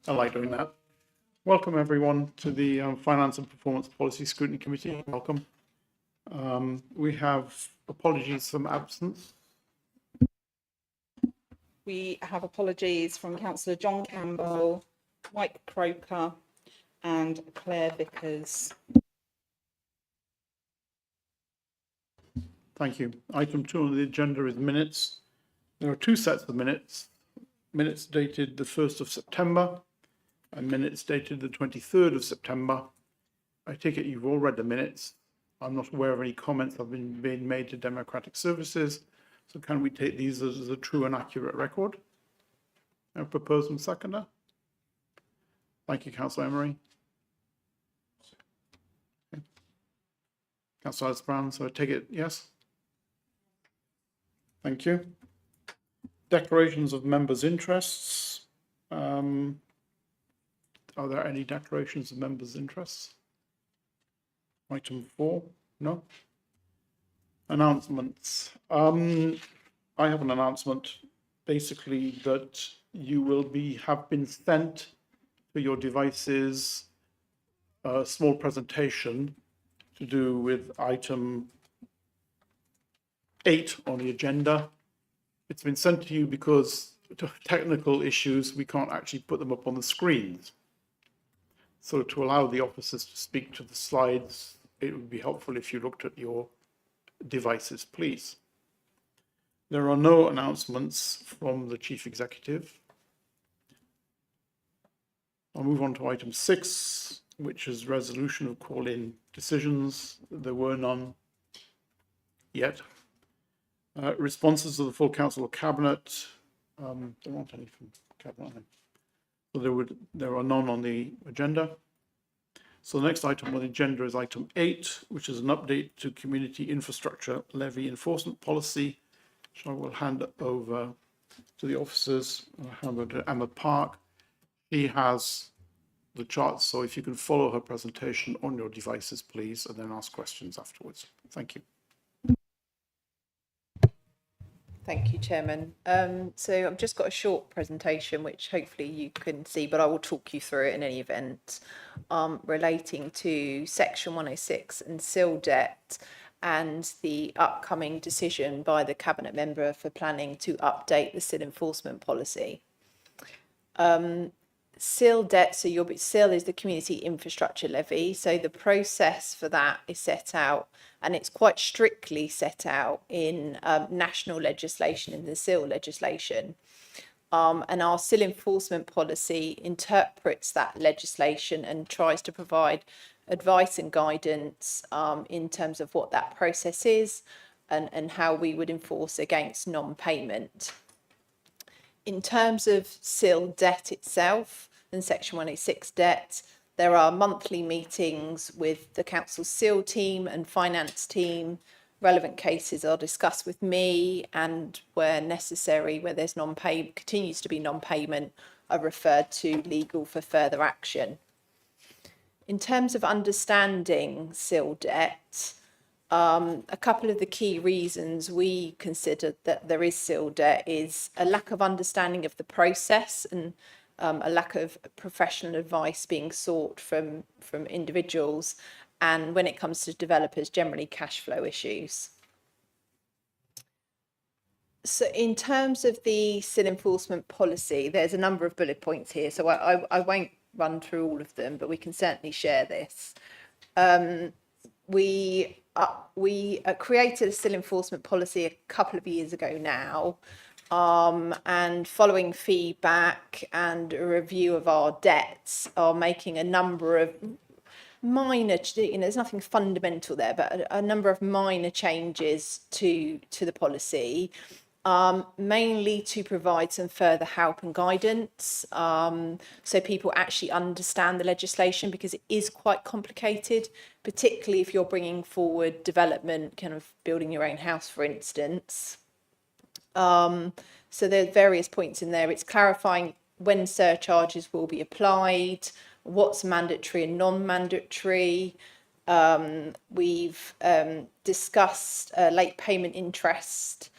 I like doing that. Welcome everyone to the Finance and Performance Policy Scrutiny Committee. Welcome. We have apologies from absence. We have apologies from Councillor John Campbell, Mike Croker and Claire Vickers. Thank you. Item 2 on the agenda is minutes. There are two sets of minutes. Minutes dated the 1st of September and minutes dated the 23rd of September. I take it you've all read the minutes. I'm not aware of any comments that have been made to Democratic Services. So can we take these as a true and accurate record? I propose and seconder. Thank you, Councillor Emery. Okay. Councillor Brown, so I take it yes? Thank you. Declarations of members' interests. Are there any declarations of members' interests? Item 4, no? Announcements. I have an announcement, basically that you will have been sent to your devices a small presentation to do with item 8 on the agenda. It's been sent to you because of technical issues, we can't actually put them up on the screens. So to allow the officers to speak to the slides, it would be helpful if you looked at your devices, please. There are no announcements from the Chief Executive. I'll move on to item 6, which is resolution of call-in decisions. There were none yet. Responses to the full Council of Cabinet. There aren't any from Cabinet. So there are none on the agenda. So the next item on the agenda is item 8, which is an update to Community Infrastructure Levy Enforcement Policy, which I will hand over to the officers. I'll hand over to Emma Park. She has the charts, so if you can follow her presentation on your devices, please, and then ask questions afterwards. Thank you. Thank you, Chairman. So I've just got a short presentation, which hopefully you can see, but I will talk you through it in any event, relating to Section 106 and SIL debt and the upcoming decision by the Cabinet member for planning to update the SIL enforcement policy. SIL debt, so SIL is the Community Infrastructure Levy. So the process for that is set out, and it's quite strictly set out in national legislation, in the SIL legislation. And our SIL enforcement policy interprets that legislation and tries to provide advice and guidance in terms of what that process is and how we would enforce against non-payment. In terms of SIL debt itself and Section 106 debt, there are monthly meetings with the Council SIL team and finance team. Relevant cases are discussed with me, and where necessary, where there's continues to be non-payment, are referred to legal for further action. In terms of understanding SIL debt, a couple of the key reasons we consider that there is SIL debt is a lack of understanding of the process and a lack of professional advice being sought from individuals, and when it comes to developers, generally cash flow issues. So in terms of the SIL enforcement policy, there's a number of bullet points here, so I won't run through all of them, but we can certainly share this. We created a SIL enforcement policy a couple of years ago now, and following feedback and a review of our debts, are making a number of minor, there's nothing fundamental there, but a number of minor changes to the policy, mainly to provide some further help and guidance, so people actually understand the legislation, because it is quite complicated, particularly if you're bringing forward development, kind of building your own house, for instance. So there are various points in there. It's clarifying when surcharges will be applied, what's mandatory and non-mandatory. We've discussed late payment interest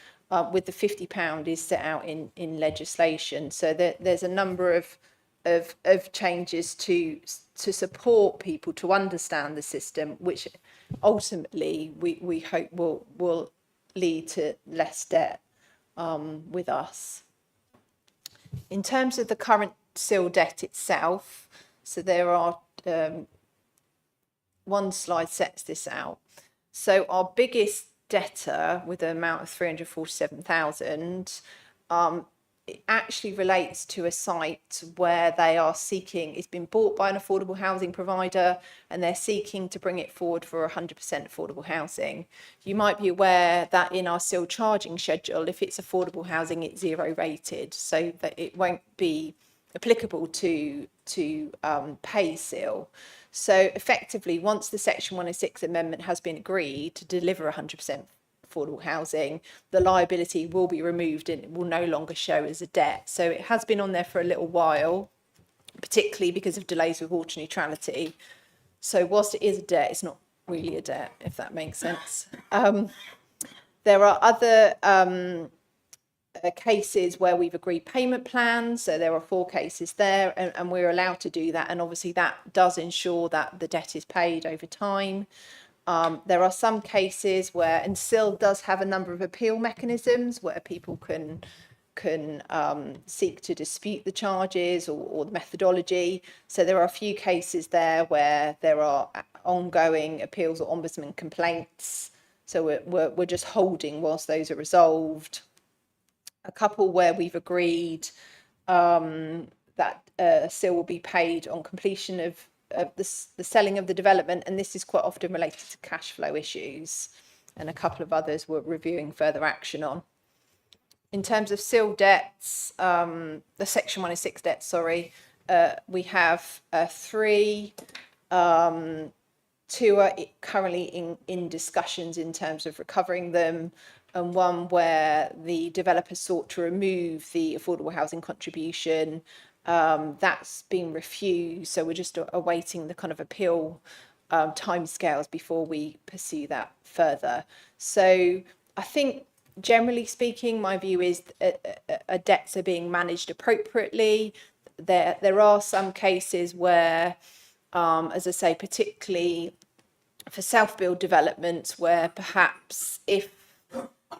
with the £50 is set out in legislation. So there's a number of of changes to support people to understand the system, which ultimately we hope will lead to less debt with us. In terms of the current SIL debt itself, so there are one slide sets this out. So our biggest debtor with an amount of 347,000, it actually relates to a site where they are seeking, it's been bought by an affordable housing provider and they're seeking to bring it forward for 100% affordable housing. You might be aware that in our SIL charging schedule, if it's affordable housing, it's 0 rated, so that it won't be applicable to pay SIL. So effectively, once the Section 106 amendment has been agreed to deliver 100% affordable housing, the liability will be removed and it will no longer show as a debt. So it has been on there for a little while, particularly because of delays with water neutrality. So whilst it is a debt, it's not really a debt, if that makes sense. There are other cases where we've agreed payment plans. So there are 4 cases there, and we're allowed to do that. And obviously that does ensure that the debt is paid over time. There are some cases where, and SIL does have a number of appeal mechanisms where people can seek to dispute the charges or the methodology. So there are a few cases there where there are ongoing appeals or ombudsman complaints. So we're just holding whilst those are resolved. A couple where we've agreed that SIL will be paid on completion of the selling of the development, and this is quite often related to cash flow issues, and a couple of others we're reviewing further action on. In terms of SIL debts, the Section 106 debts, we have 3, 2 are currently in discussions in terms of recovering them, and 1 where the developer sought to remove the affordable housing contribution. That's been refused, so we're just awaiting the kind of appeal timescales before we pursue that further. So I think, generally speaking, my view is debts are being managed appropriately. There are some cases where, as I say, particularly for self-build developments, where perhaps if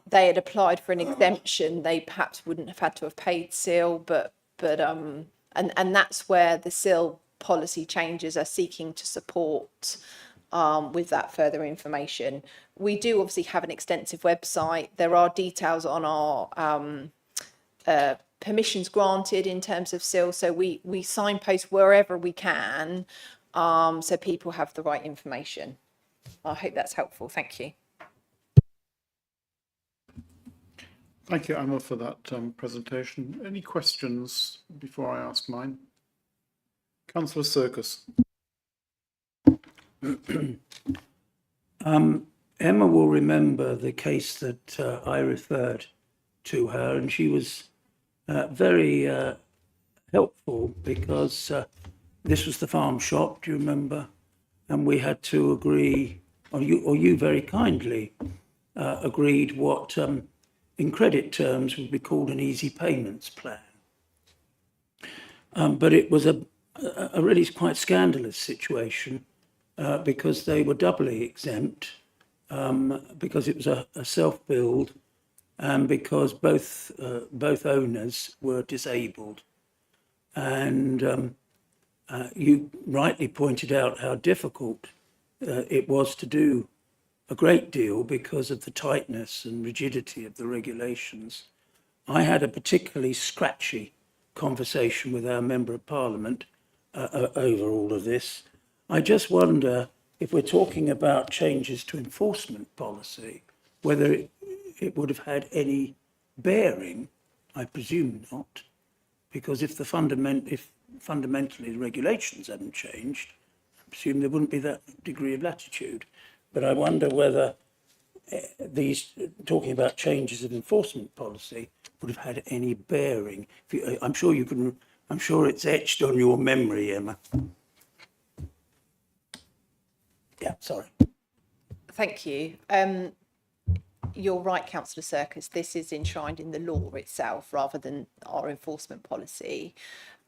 they had applied for an exemption, they perhaps wouldn't have had to have paid SIL, and that's where the SIL policy changes are seeking to support with that further information. We do obviously have an extensive website. There are details on our permissions granted in terms of SIL, so we signpost wherever we can, so people have the right information. I hope that's helpful. Thank you. Thank you, Emma, for that presentation. Any questions before I ask mine? Councillor Circus. Emma will remember the case that I referred to her, and she was very helpful because this was the farm shop, do you remember? And we had to agree, or you very kindly agreed what in credit terms would be called an easy payments plan. But it was a really quite scandalous situation because they were doubly exempt, because it was a self-build and because both owners were disabled. And you rightly pointed out how difficult it was to do a great deal because of the tightness and rigidity of the regulations. I had a particularly scratchy conversation with our Member of Parliament over all of this. I just wonder if we're talking about changes to enforcement policy, whether it would have had any bearing. I presume not, because if fundamentally the regulations hadn't changed, I presume there wouldn't be that degree of latitude. But I wonder whether these talking about changes of enforcement policy would have had any bearing. I'm sure you can. I'm sure it's etched on your memory, Emma. Yeah, sorry. Thank you. You're right, Councillor Circus. This is enshrined in the law itself rather than our enforcement policy.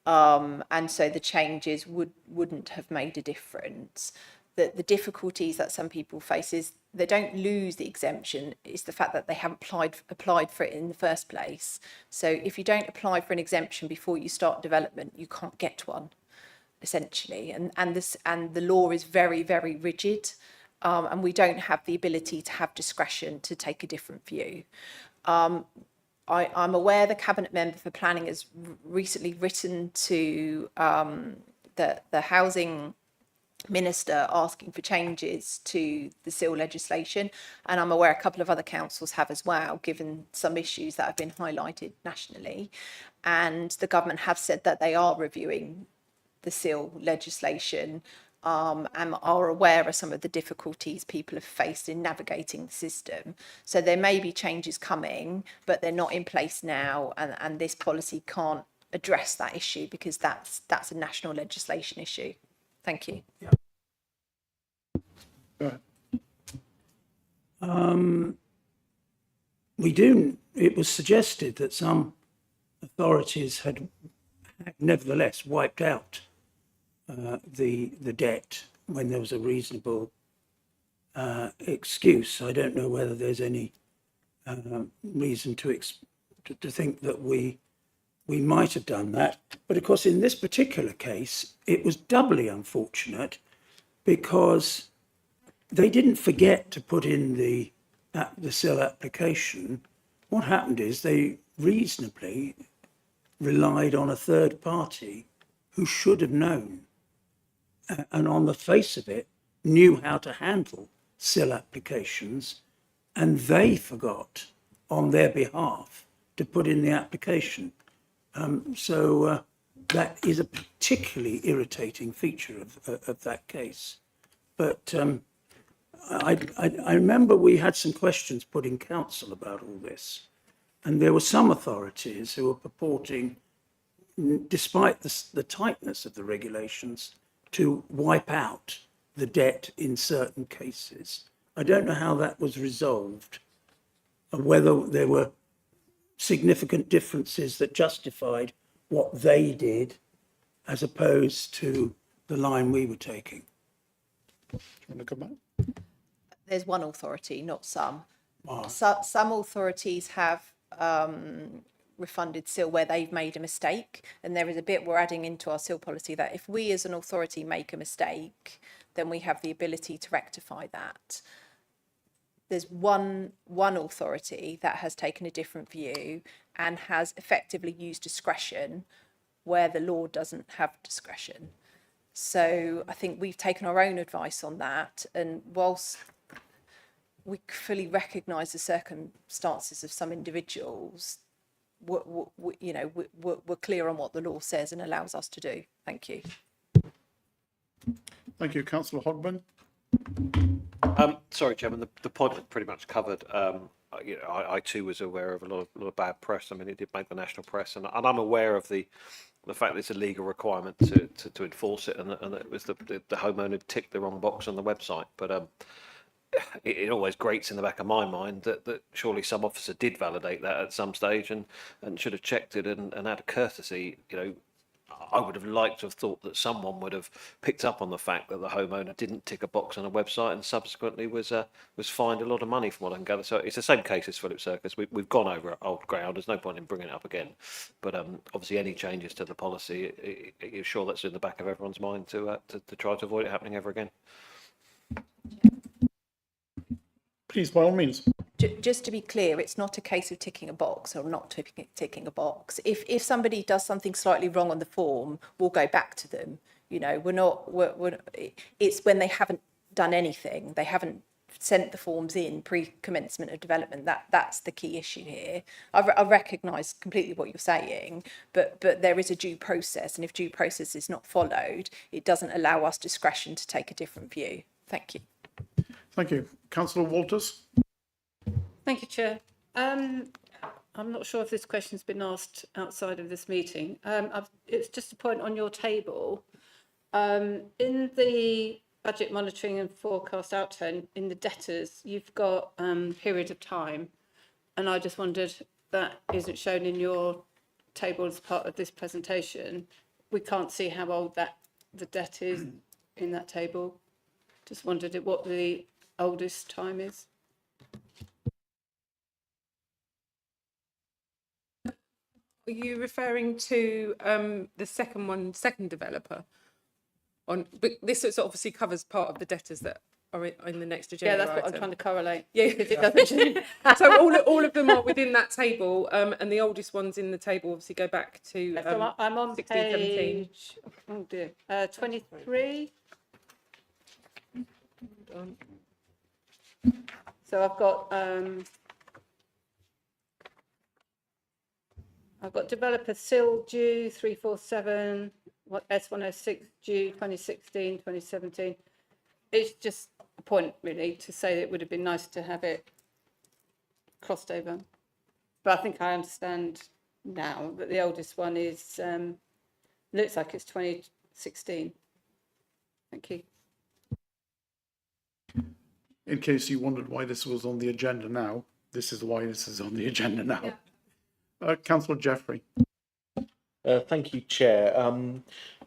and so the changes wouldn't have made a difference. The difficulties that some people face is they don't lose the exemption, it's the fact that they haven't applied for it in the first place. So if you don't apply for an exemption before you start development, you can't get one, essentially, and the law is very, very rigid, and we don't have the ability to have discretion to take a different view. I'm aware the Cabinet Member for Planning has recently written to the Housing Minister asking for changes to the SIL legislation, and I'm aware a couple of other councils have as well, given some issues that have been highlighted nationally. And the government have said that they are reviewing the SIL legislation, and are aware of some of the difficulties people have faced in navigating the system. So there may be changes coming, but they're not in place now, and this policy can't address that issue because that's a national legislation issue. Thank you. Go ahead. It was suggested that some authorities had nevertheless wiped out the debt when there was a reasonable excuse. I don't know whether there's any reason to think that we might have done that. But of course, in this particular case, it was doubly unfortunate because they didn't forget to put in the SIL application. What happened is they reasonably relied on a third party who should have known, and on the face of it, knew how to handle SIL applications, and they forgot on their behalf to put in the application. So that is a particularly irritating feature of that case. But I remember we had some questions put in council about all this, and there were some authorities who were purporting, despite the tightness of the regulations, to wipe out the debt in certain cases. I don't know how that was resolved, and whether there were significant differences that justified what they did as opposed to the line we were taking. Do you want to come back? There's one authority, not some. Wow. Some authorities have refunded SIL where they've made a mistake, and there is a bit we're adding into our SIL policy that if we as an authority make a mistake, then we have the ability to rectify that. There's one authority that has taken a different view and has effectively used discretion where the law doesn't have discretion. So I think we've taken our own advice on that, and whilst we fully recognise the circumstances of some individuals, we're clear on what the law says and allows us to do. Thank you. Thank you, Councillor Hogben. Sorry, Chairman, the point was pretty much covered. I too was aware of a lot of bad press. I mean, it did make the national press, and I'm aware of the fact that it's a legal requirement to enforce it, and it was the homeowner ticked the wrong box on the website. But it always grates in the back of my mind that surely some officer did validate that at some stage and should have checked it and out of courtesy, I would have liked to have thought that someone would have picked up on the fact that the homeowner didn't tick a box on a website and subsequently was fined a lot of money, from what I can gather. So it's the same case as Philip Circus. We've gone over old ground. There's no point in bringing it up again. But obviously, any changes to the policy, you're sure that's in the back of everyone's mind to try to avoid it happening ever again. Please, by all means. Just to be clear, it's not a case of ticking a box or not ticking a box. If somebody does something slightly wrong on the form, we'll go back to them. It's when they haven't done anything, they haven't sent the forms in pre-commencement of development. That's the key issue here. I recognise completely what you're saying, but there is a due process, and if due process is not followed, it doesn't allow us discretion to take a different view. Thank you. Thank you. Councillor Walters. Thank you, Chair. I'm not sure if this question's been asked outside of this meeting. It's just a point on your table. In the budget monitoring and forecast outturn, in the debtors, you've got period of time. And I just wondered, that isn't shown in your table as part of this presentation. we can't see how old the debt is in that table. Just wondered what the oldest time is. Are you referring to the second developer? But this obviously covers part of the debtors that are in the next agenda. Yeah, that's what I'm item. trying to correlate. Yeah, Because it doesn't. so all of them are within that table, and the oldest ones in the table obviously go back to So I'm on 16, 17. page, oh dear, 23. So I've got developer SIL due 347, S106 due 2016, 2017. It's just a point really to say that it would have been nice to have it crossed over. But I think I understand now that the oldest one is, looks like it's 2016. Thank you. In case you wondered why this was on the agenda now, this is why this is on the agenda now. Councillor Jeffrey. Thank you, Chair.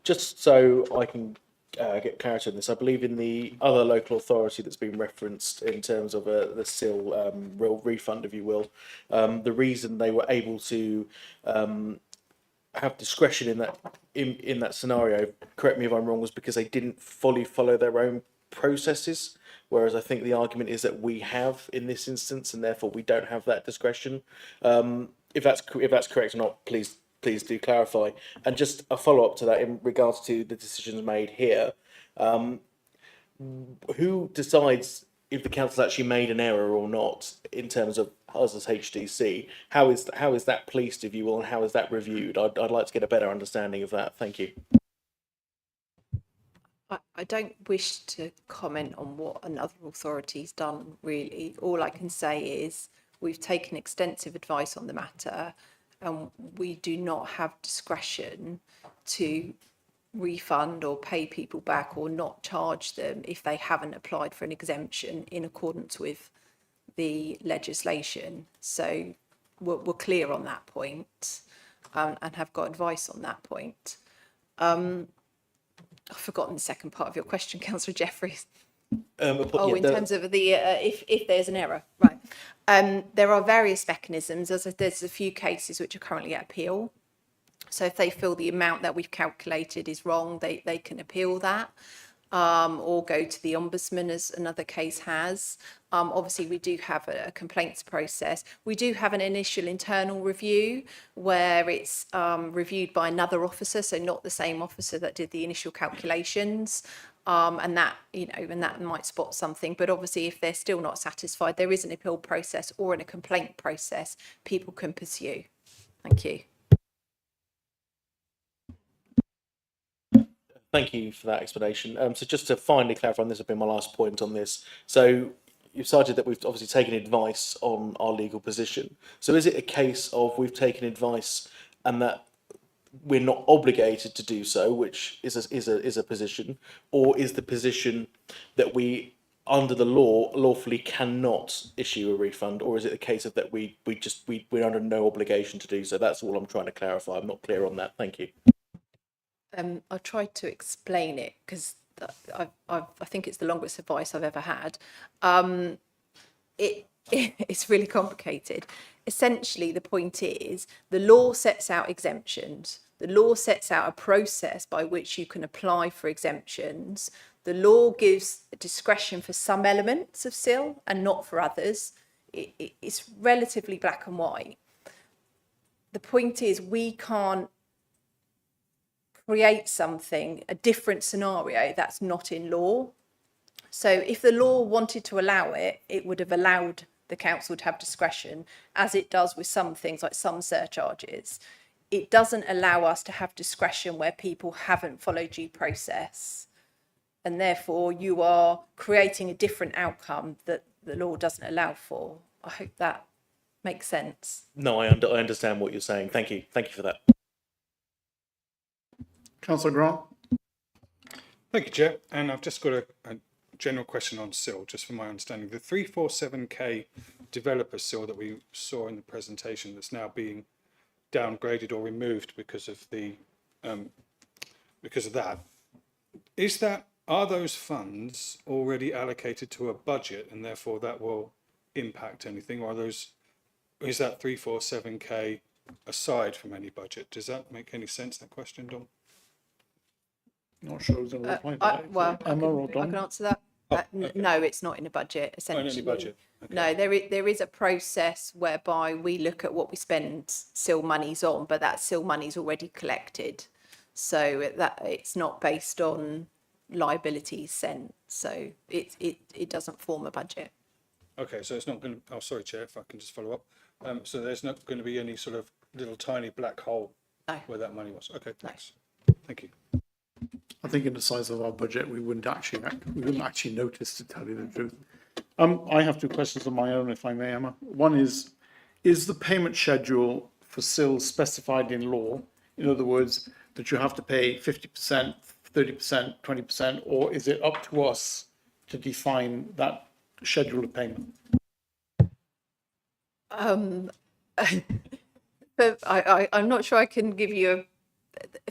Just so I can get clarity on this, I believe in the other local authority that's been referenced in terms of the SIL real refund, if you will, the reason they were able to have discretion in that scenario, correct me if I'm wrong, was because they didn't fully follow their own processes. Whereas I think the argument is that we have in this instance, and therefore we don't have that discretion. If that's correct or not, please do clarify. And just a follow up to that in regards to the decisions made here. Who decides if the council's actually made an error or not in terms of us as HDC? How is that policed, if you will, and how is that reviewed? I'd like to get a better understanding of that. Thank you. I don't wish to comment on what another authority's done, really. All I can say is we've taken extensive advice on the matter, and we do not have discretion to refund or pay people back or not charge them if they haven't applied for an exemption in accordance with the legislation. So we're clear on that point, and have got advice on that point. I've forgotten the second part of your question, Councillor Jeffries. In terms of the if there's an error, right? There are various mechanisms. There's a few cases which are currently at appeal. So if they feel the amount that we've calculated is wrong, they can appeal that, or go to the Ombudsman, as another case has. Obviously, we do have a complaints process. We do have an initial internal review where it's reviewed by another officer, so not the same officer that did the initial calculations. And that might spot something. But obviously, if they're still not satisfied, there is an appeal process or a complaint process people can pursue. Thank you. Thank you for that explanation. So just to finally clarify, and this has been my last point on this. So you've cited that we've obviously taken advice on our legal position. So is it a case of we've taken advice and that we're not obligated to do so, which is a position, or is the position that we, under the law, lawfully cannot issue a refund, or is it a case of that we're under no obligation to do so? That's all I'm trying to clarify. I'm not clear on that. Thank you. I tried to explain it because I think it's the longest advice I've ever had. It's really complicated. Essentially, the point is the law sets out exemptions. The law sets out a process by which you can apply for exemptions. The law gives discretion for some elements of SIL and not for others. It's relatively black and white. The point is we can't create something, a different scenario that's not in law. So if the law wanted to allow it, it would have allowed the council to have discretion, as it does with some things like some surcharges. It doesn't allow us to have discretion where people haven't followed due process. And therefore you are creating a different outcome that the law doesn't allow for. I hope that makes sense. No, I understand what you're saying. Thank you. Thank you for that. Councillor Grant. Thank you, Chair. And I've just got a general question on SIL, just for my understanding. The 347K developer SIL that we saw in the presentation that's now being downgraded or removed because of the because of that. Are those funds already allocated to a budget and therefore that will impact anything, or is that 347k aside from any budget? Does that make any sense, that question, Dom? Not sure who's going to reply to that. Well, Emma or I Dom? can answer that. No, it's not in a budget, Oh, in essentially. any budget? Okay. No, there is a process whereby we look at what we spend SIL monies on, but that SIL money's already collected. So that it's not based on liabilities sent. So it doesn't form a budget. Okay, so it's not going to, oh, sorry, Chair, if I can just follow up. So there's not going to be any sort of little tiny black hole No. where that money was? Okay, thanks. Thank you. I think in the size of our budget, we wouldn't actually notice, to tell you the truth. I have two questions of my own, if I may, Emma. One is the payment schedule for SIL specified in law? In other words, that you have to pay 50%, 30%, 20%, or is it up to us to define that schedule of payment? But I'm not sure I can give you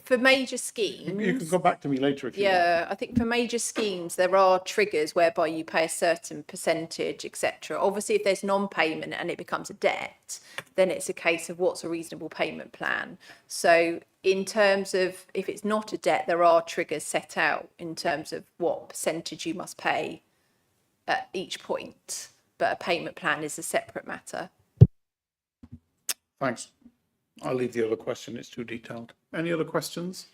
for major schemes. You can come back to me later if you want. Yeah, I think for major schemes, there are triggers whereby you pay a certain percentage, etc. Obviously, if there's non-payment and it becomes a debt, then it's a case of what's a reasonable payment plan. So in terms of if it's not a debt, there are triggers set out in terms of what percentage you must pay at each point. But a payment plan is a separate matter. Thanks. I'll leave the other question, it's too detailed. Any other questions?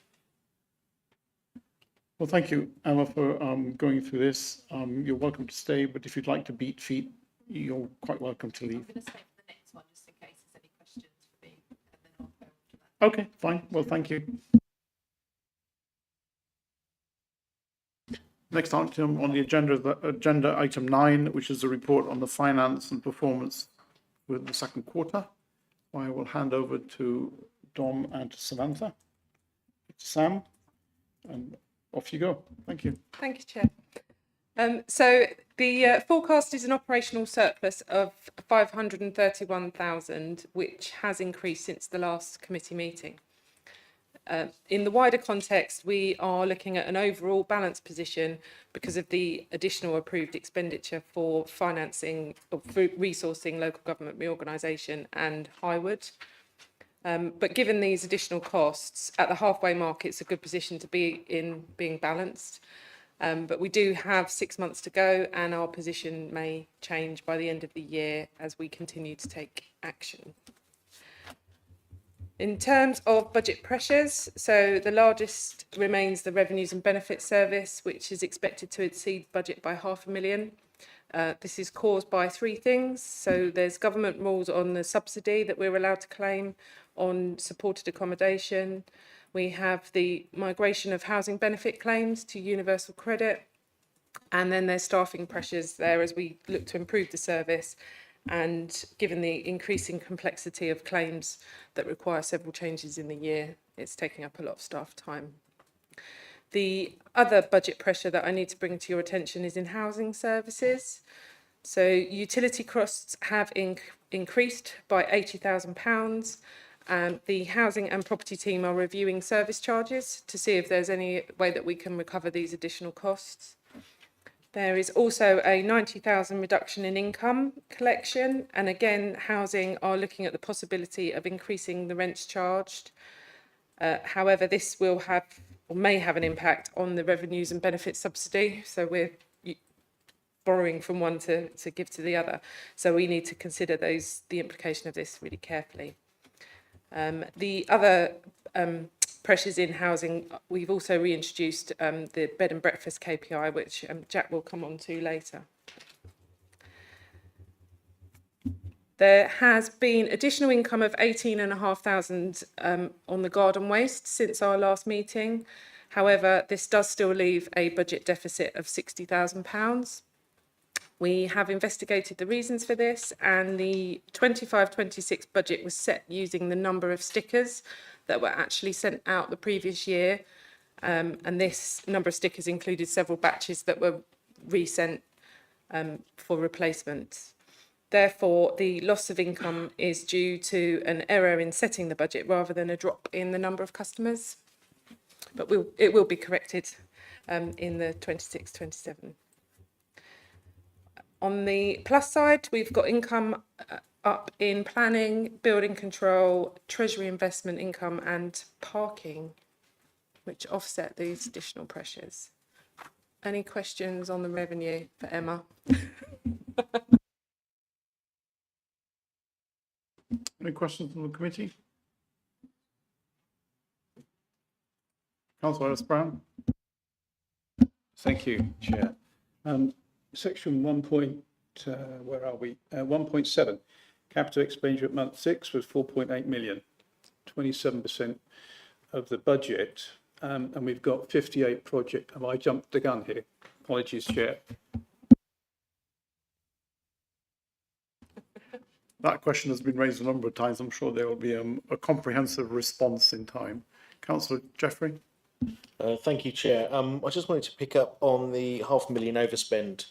Well, thank you, Emma, for going through this. You're welcome to stay, but if you'd like to beat feet, you're quite welcome to leave. I'm going to stay for the next one, just in case there's any questions for me, and then I'll go on to that. Okay, fine. Well, thank you. Next item on the agenda item 9, which is a report on the finance and performance with the second quarter. I will hand over to Dom and to Samantha. Sam, and off you go. Thank you. Thank you, Chair. So the forecast is an operational surplus of 531,000, which has increased since the last committee meeting. In the wider context, we are looking at an overall balanced position because of the additional approved expenditure for financing or for resourcing local government reorganisation and Highwood. But given these additional costs, at the halfway mark, it's a good position to be in, being balanced. But we do have 6 months to go, and our position may change by the end of the year as we continue to take action. In terms of budget pressures, so the largest remains the Revenues and Benefits Service, which is expected to exceed budget by £500,000. This is caused by three things. So there's government rules on the subsidy that we're allowed to claim on supported accommodation. We have the migration of housing benefit claims to universal credit. And then there's staffing pressures there as we look to improve the service. And given the increasing complexity of claims that require several changes in the year, it's taking up a lot of staff time. The other budget pressure that I need to bring to your attention is in housing services. So utility costs have increased by £80,000, and the housing and property team are reviewing service charges to see if there's any way that we can recover these additional costs. There is also a 90,000 reduction in income collection, and again, housing are looking at the possibility of increasing the rents charged. However, this will have or may have an impact on the revenues and benefits subsidy, so we're borrowing from one to give to the other. So we need to consider the implication of this really carefully. The other pressures in housing, we've also reintroduced the bed and breakfast KPI, which Jack will come on to later. There has been additional income of 18,500 on the garden waste since our last meeting. However, this does still leave a budget deficit of £60,000. We have investigated the reasons for this, and the 25-26 budget was set using the number of stickers that were actually sent out the previous year. And this number of stickers included several batches that were resent for replacement. Therefore, the loss of income is due to an error in setting the budget rather than a drop in the number of customers. but it will be corrected in the 26-27. On the plus side, we've got income up in planning, building control, treasury investment income and parking, which offset these additional pressures. Any questions on the revenue for Emma? Any questions from the committee? Councillor Ellis-Brown. Thank you, Chair. Section 1.7, capital expenditure at month 6 was 4.8 million, 27% of the budget, and we've got 58 projects. Have I jumped the gun here? Apologies, Chair. That question has been raised a number of times. I'm sure there will be a comprehensive response in time. Councillor Jeffrey. Thank you, Chair. I just wanted to pick up on the £500,000 overspend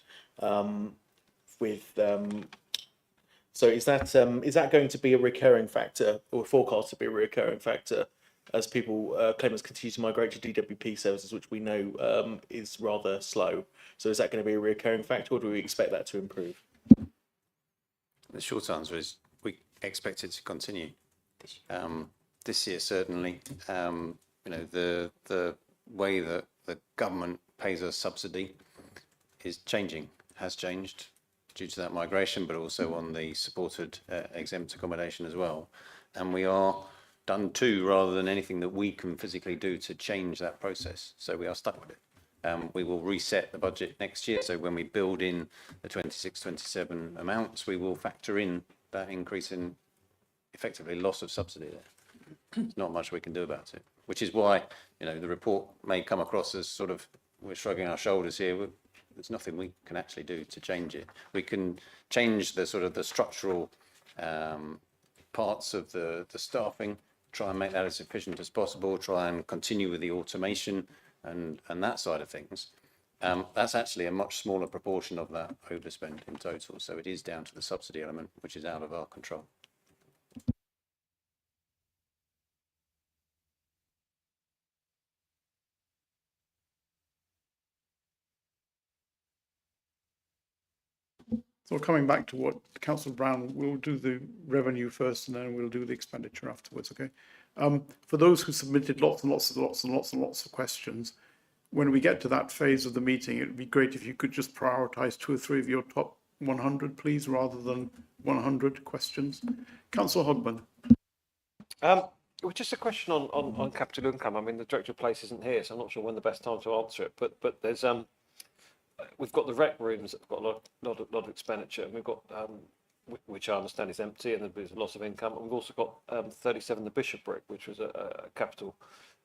so is that going to be a recurring factor or forecast to be a recurring factor as people claimants continue to migrate to DWP services, which we know is rather slow? So is that going to be a recurring factor, or do we expect that to improve? The short answer is we expect it to continue. This year, certainly. The way that the government pays us subsidy is changing, has changed due to that migration, but also on the supported exempt accommodation as well. And we are done to rather than anything that we can physically do to change that process. So we are stuck with it. We will reset the budget next year. So when we build in the 26-27 amounts, we will factor in that increase in effectively loss of subsidy there. There's not much we can do about it, which is why, the report may come across as sort of, we're shrugging our shoulders here. There's nothing we can actually do to change it. We can change the sort of the structural parts of the staffing, try and make that as efficient as possible, try and continue with the automation and that side of things. That's actually a much smaller proportion of that overspend in total. So it is down to the subsidy element, which is out of our control. So coming back to what Councillor Brown, we'll do the revenue first and then we'll do the expenditure afterwards, okay? For those who submitted lots and lots of questions, when we get to that phase of the meeting, it would be great if you could just prioritise 2 or 3 of your top 100, please, rather than 100 questions. Councillor Hogman. Well, just a question on capital income. I mean, the Director of Place isn't here, so I'm not sure when the best time to answer it. But there's we've got the rec rooms that have got a lot of expenditure, and we've got which I understand is empty, and there's a loss of income. And we've also got 37 the Bishopric, which was a capital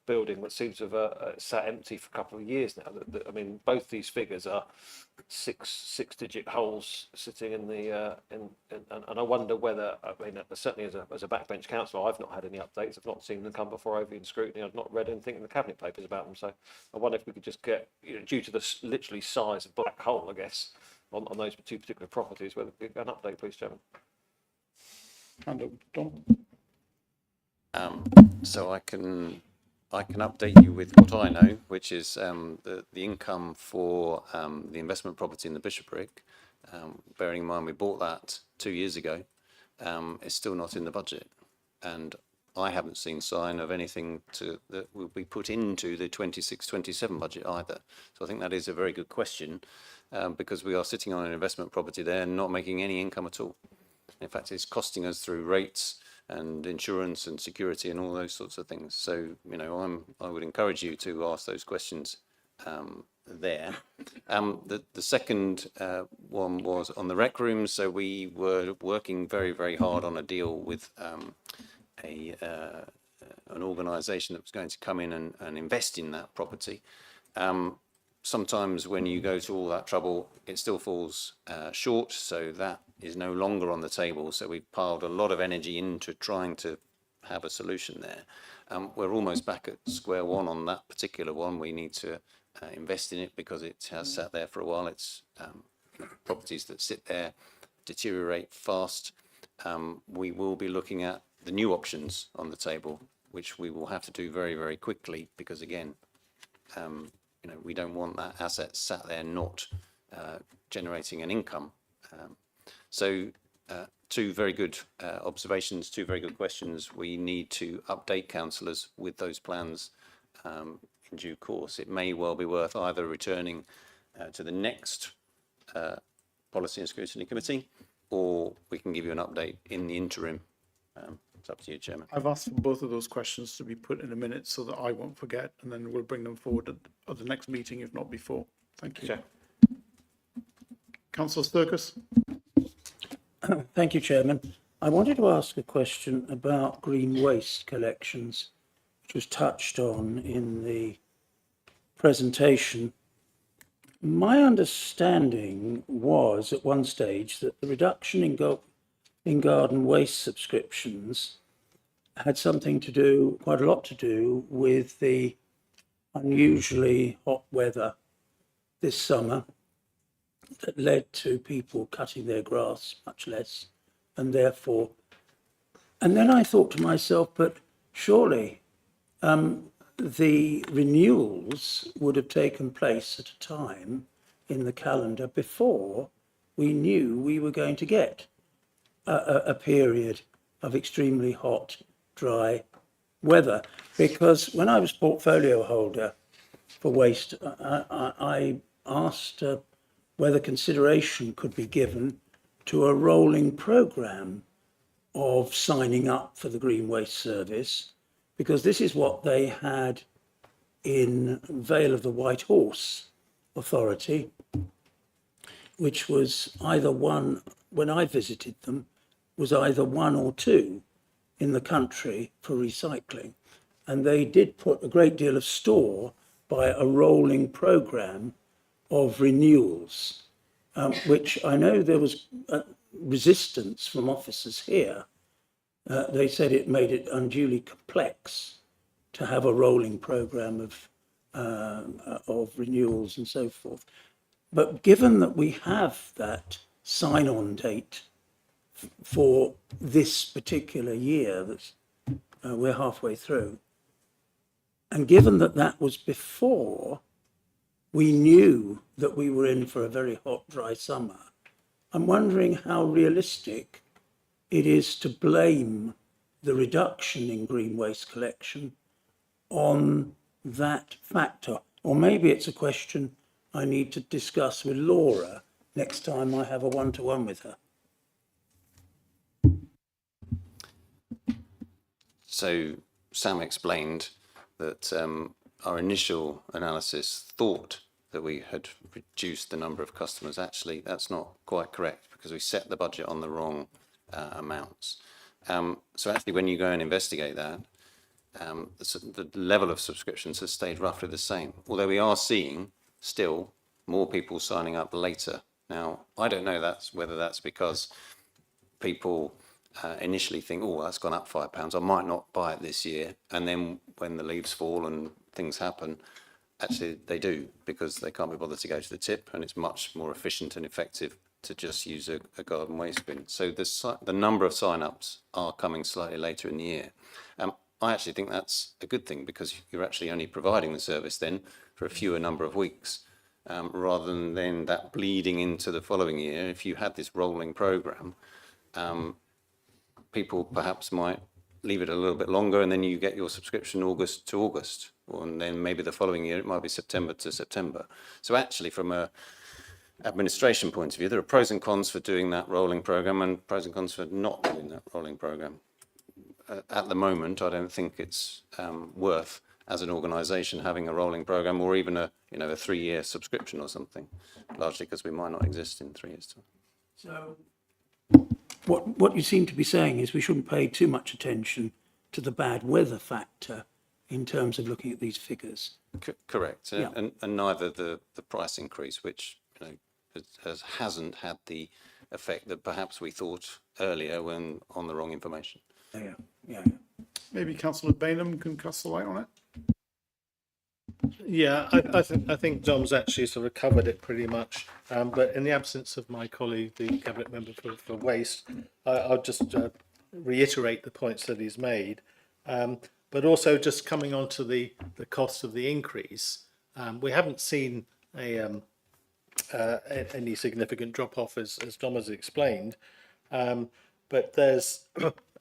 building that seems to have sat empty for a couple of years now. I mean, both these figures are six-digit holes sitting in the and I wonder whether, I mean, certainly as a backbench councillor, I've not had any updates. I've not seen them come before over in Scrutiny. I've not read anything in the cabinet papers about them. So I wonder if we could just get, due to the literally size of black hole, I guess, on those 2 particular properties, whether an update, please, Chairman. Hand over to Dom. So I can update you with what I know, which is the income for the investment property in the Bishopric. Bearing in mind we bought that 2 years ago, is still not in the budget, and I haven't seen sign of anything that will be put into the 26-27 budget either. So I think that is a very good question, because we are sitting on an investment property there and not making any income at all. In fact, it's costing us through rates and insurance and security and all those sorts of things. So, I would encourage you to ask those questions there. The second one was on the rec rooms. So we were working very, very hard on a deal with an organisation that was going to come in and invest in that property. Sometimes when you go to all that trouble, it still falls short, so that is no longer on the table. So we've piled a lot of energy into trying to have a solution there. We're almost back at square one on that particular one. We need to invest in it because it has sat there for a while. It's properties that sit there deteriorate fast. We will be looking at the new options on the table, which we will have to do very, very quickly because, again, we don't want that asset sat there not generating an income. So two very good observations, two very good questions. We need to update councillors with those plans in due course. It may well be worth either returning to the next Policy and Scrutiny Committee, or we can give you an update in the interim. It's up to you, Chairman. I've asked for both of those questions to be put in a minute so that I won't forget, and then we'll bring them forward at the next meeting, if not before. Thank you. Chair. Councillor Sturgis. Thank you, Chairman. I wanted to ask a question about green waste collections, which was touched on in the presentation. My understanding was at one stage that the reduction in garden waste subscriptions had something to do, quite a lot to do, with the unusually hot weather this summer that led to people cutting their grass much less, and therefore, and then I thought to myself, but surely the renewals would have taken place at a time in the calendar before we knew we were going to get a period of extremely hot, dry weather. Because when I was portfolio holder for waste, I asked whether consideration could be given to a rolling programme of signing up for the Green Waste Service, because this is what they had in Vale of the White Horse Authority, which was either one, when I visited them, was either one or two in the country for recycling. And they did put a great deal of store by a rolling programme of renewals, which I know there was resistance from officers here. They said it made it unduly complex to have a rolling programme of renewals and so forth. But given that we have that sign-on date for this particular year, that's we're halfway through, and given that that was before we knew that we were in for a very hot, dry summer, I'm wondering how realistic it is to blame the reduction in green waste collection on that factor. Or maybe it's a question I need to discuss with Laura next time I have a one-to-one with her. So Sam explained that our initial analysis thought that we had reduced the number of customers. Actually, that's not quite correct, because we set the budget on the wrong amounts. So actually, when you go and investigate that, the level of subscriptions has stayed roughly the same, although we are seeing still more people signing up later. Now, I don't know whether that's because people initially think, oh, that's gone up £5, I might not buy it this year. And then when the leaves fall and things happen, actually they do, because they can't be bothered to go to the tip, and it's much more efficient and effective to just use a garden waste bin. So the number of sign-ups are coming slightly later in the year. I actually think that's a good thing, because you're actually only providing the service then for a fewer number of weeks, rather than then that bleeding into the following year. If you had this rolling programme, people perhaps might leave it a little bit longer, and then you get your subscription August to August, and then maybe the following year it might be September to September. So actually, from a administration point of view, there are pros and cons for doing that rolling programme and pros and cons for not doing that rolling programme. At the moment, I don't think it's worth, as an organisation, having a rolling programme, or even a 3-year subscription or something, largely because we might not exist in 3 years' time. So what you seem to be saying is we shouldn't pay too much attention to the bad weather factor in terms of looking at these figures. Correct, Yeah. and neither the price increase, which hasn't had the effect that perhaps we thought earlier when on the wrong information. Yeah. Maybe Councillor Bainham can cast the light on it. Yeah, I think Dom's actually sort of covered it pretty much. But in the absence of my colleague, the cabinet member for waste, I'll just reiterate the points that he's made. But also just coming on to the cost of the increase. We haven't seen any significant drop off as Dom has explained, but there's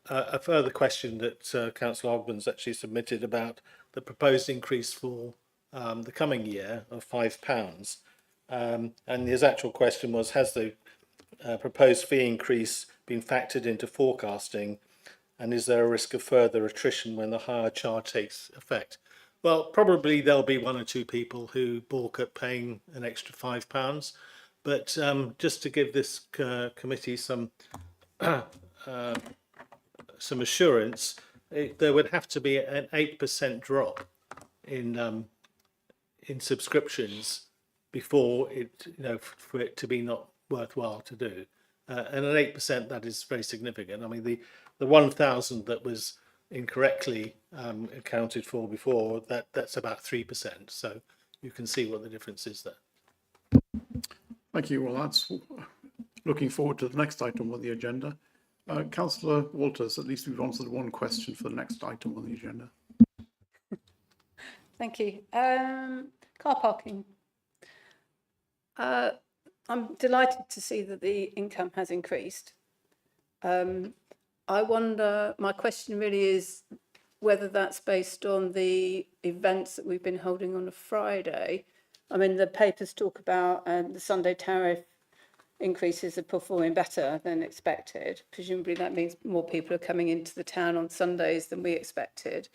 a further question that Councillor Hogman's actually submitted about the proposed increase for the coming year of £5. And his actual question was, has the proposed fee increase been factored into forecasting, and is there a risk of further attrition when the higher charge takes effect? Well, probably there'll be one or two people who balk at paying an extra £5, but just to give this committee some assurance, there would have to be an 8% drop in subscriptions before it, for it to be not worthwhile to do. And an 8%, that is very significant. I mean, the 1,000 that was incorrectly accounted for before, that's about 3%. So you can see what the difference is there. Thank you. Well, that's looking forward to the next item on the agenda. Councillor Walters, at least we've answered one question for the next item on the agenda. Thank you. Car parking. I'm delighted to see that the income has increased. I wonder, my question really is whether that's based on the events that we've been holding on a Friday. I mean, the papers talk about the Sunday tariff increases are performing better than expected. Presumably that means more people are coming into the town on Sundays than we expected.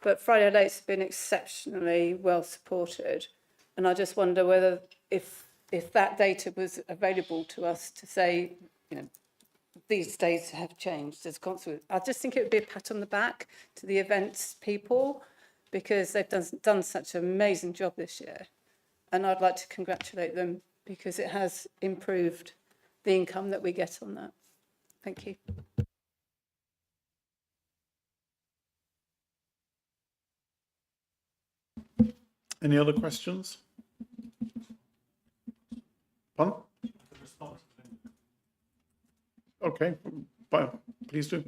But Friday lates have been exceptionally well supported. And I just wonder whether if that data was available to us to say, these days have changed as a consequence. I just think it would be a pat on the back to the events people, because they've done such an amazing job this year. And I'd like to congratulate them because it has improved the income that we get on that. Thank you. Any other questions? Pardon? Okay, please do.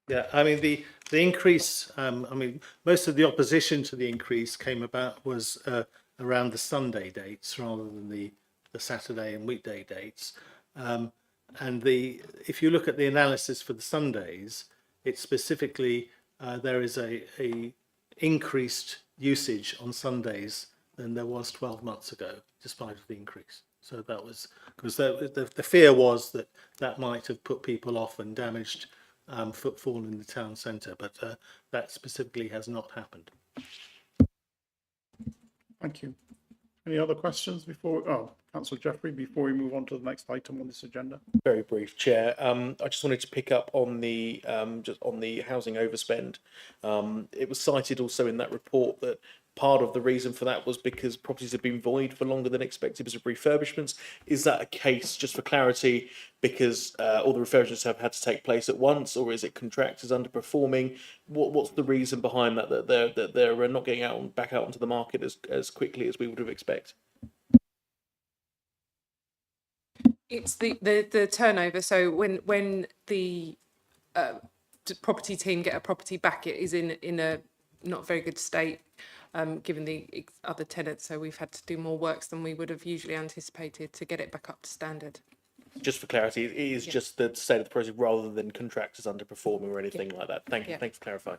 Yeah, I mean the increase. I mean, most of the opposition to the increase came about was around the Sunday dates rather than the Saturday and weekday dates. And if you look at the analysis for the Sundays, it's specifically there is a increased usage on Sundays than there was 12 months ago, despite the increase. So that was because the fear was that might have put people off and damaged footfall in the town centre, but that specifically has not happened. Thank you. Any other questions before, Councillor Jeffrey, before we move on to the next item on this agenda? Very brief, Chair. I just wanted to pick up on the housing overspend. It was cited also in that report that part of the reason for that was because properties have been void for longer than expected because of refurbishments. Is that a case, just for clarity, because all the refurbishments have had to take place at once, or is it contractors underperforming? What's the reason behind that? That they're not getting back out onto the market as quickly as we would have expected? It's the turnover. So when the property team get a property back, it is in a not very good state, given the other tenants. So we've had to do more works than we would have usually anticipated to get it back up to standard. Just for clarity, it is just the state of the project rather than contractors underperforming or anything like that. Thank you. Thanks for clarifying.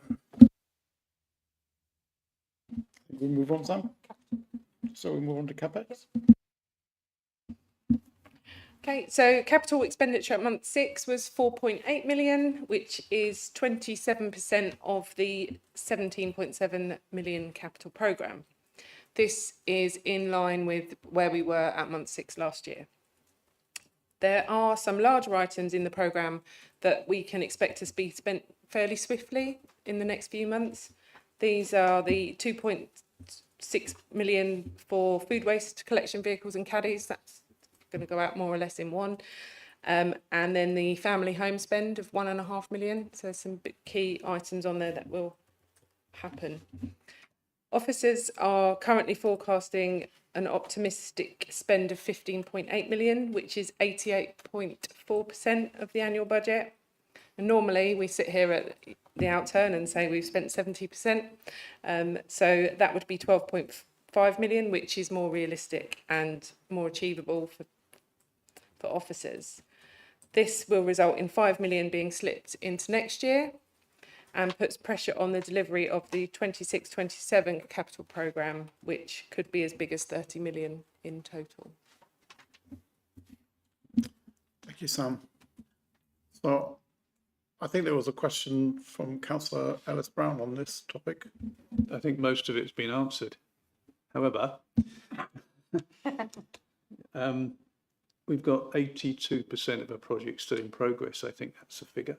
We move on, Sam. So we move on to CapEx. Okay, so capital expenditure at month 6 was 4.8 million, which is 27% of the 17.7 million capital programme. This is in line with where we were at month 6 last year. There are some larger items in the programme that we can expect to be spent fairly swiftly in the next few months. These are the 2.6 million for food waste collection vehicles and caddies. That's going to go out more or less in one, and then the family home spend of 1.5 million. So there's some big key items on there that will happen. Officers are currently forecasting an optimistic spend of 15.8 million, which is 88.4% of the annual budget. And normally we sit here at the outturn and say we've spent 70%, so that would be 12.4 5 million, which is more realistic and more achievable for officers. This will result in 5 million being slipped into next year and puts pressure on the delivery of the 26-27 capital programme, which could be as big as 30 million in total. Thank you, Sam. So I think there was a question from Councillor Ellis-Brown on this topic. I think most of it's been answered. However, we've got 82% of our projects still in progress. I think that's the figure.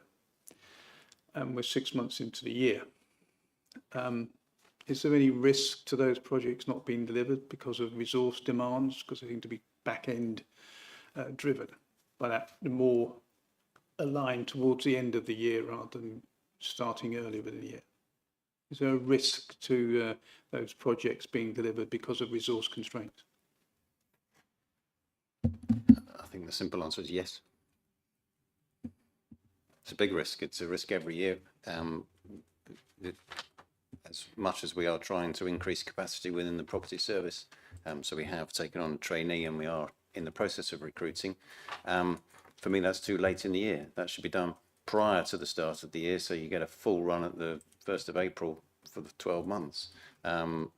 And we're 6 months into the year. Is there any risk to those projects not being delivered because of resource demands? Because they seem to be back-end driven, by that more aligned towards the end of the year rather than starting earlier in the year. Is there a risk to those projects being delivered because of resource constraints? I think the simple answer is yes. It's a big risk. It's a risk every year. As much as we are trying to increase capacity within the property service, so we have taken on a trainee and we are in the process of recruiting. For me, that's too late in the year. That should be done prior to the start of the year, so you get a full run at the 1st of April for the 12 months.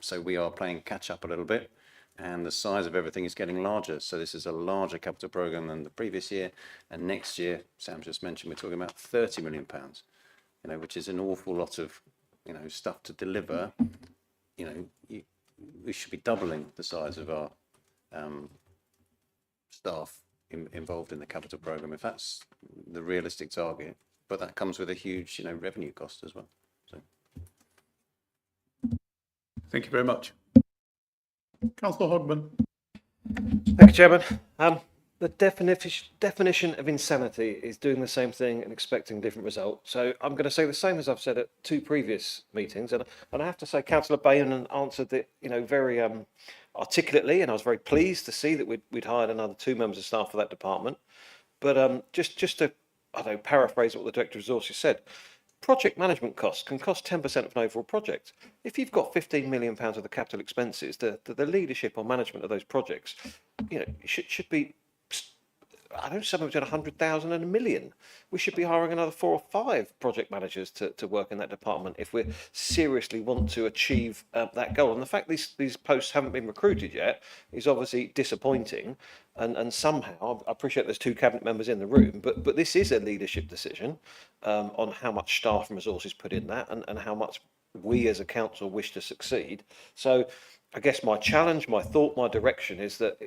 So we are playing catch up a little bit, and the size of everything is getting larger. So this is a larger capital programme than the previous year, and next year, Sam just mentioned, we're talking about £30 million, you know, which is an awful lot of, you know, stuff to deliver. You know, we should be doubling the size of our staff involved in the capital programme, if that's the realistic target. But that comes with a huge, you know, revenue cost as well. So. Thank you very much. Councillor Hogman. Thank you, Chairman. The definition of insanity is doing the same thing and expecting different results. So I'm going to say the same as I've said at 2 previous meetings, and I have to say, Councillor Bayon answered it, you know, very articulately, and I was very pleased to see that we'd hired another 2 members of staff for that department. But just to, I don't know, paraphrase what the Director of Resources said. Project management costs can cost 10% of an overall project. If you've got £15 million of the capital expenses, the leadership or management of those projects, you know, should be, I don't know, somewhere between 100,000 and £1 million. We should be hiring another 4 or 5 project managers to work in that department if we seriously want to achieve that goal. And the fact these posts haven't been recruited yet is obviously disappointing. And somehow, I appreciate there's 2 cabinet members in the room, but this is a leadership decision on how much staff and resources put in that, and how much we as a council wish to succeed. So I guess my challenge, my thought, my direction is that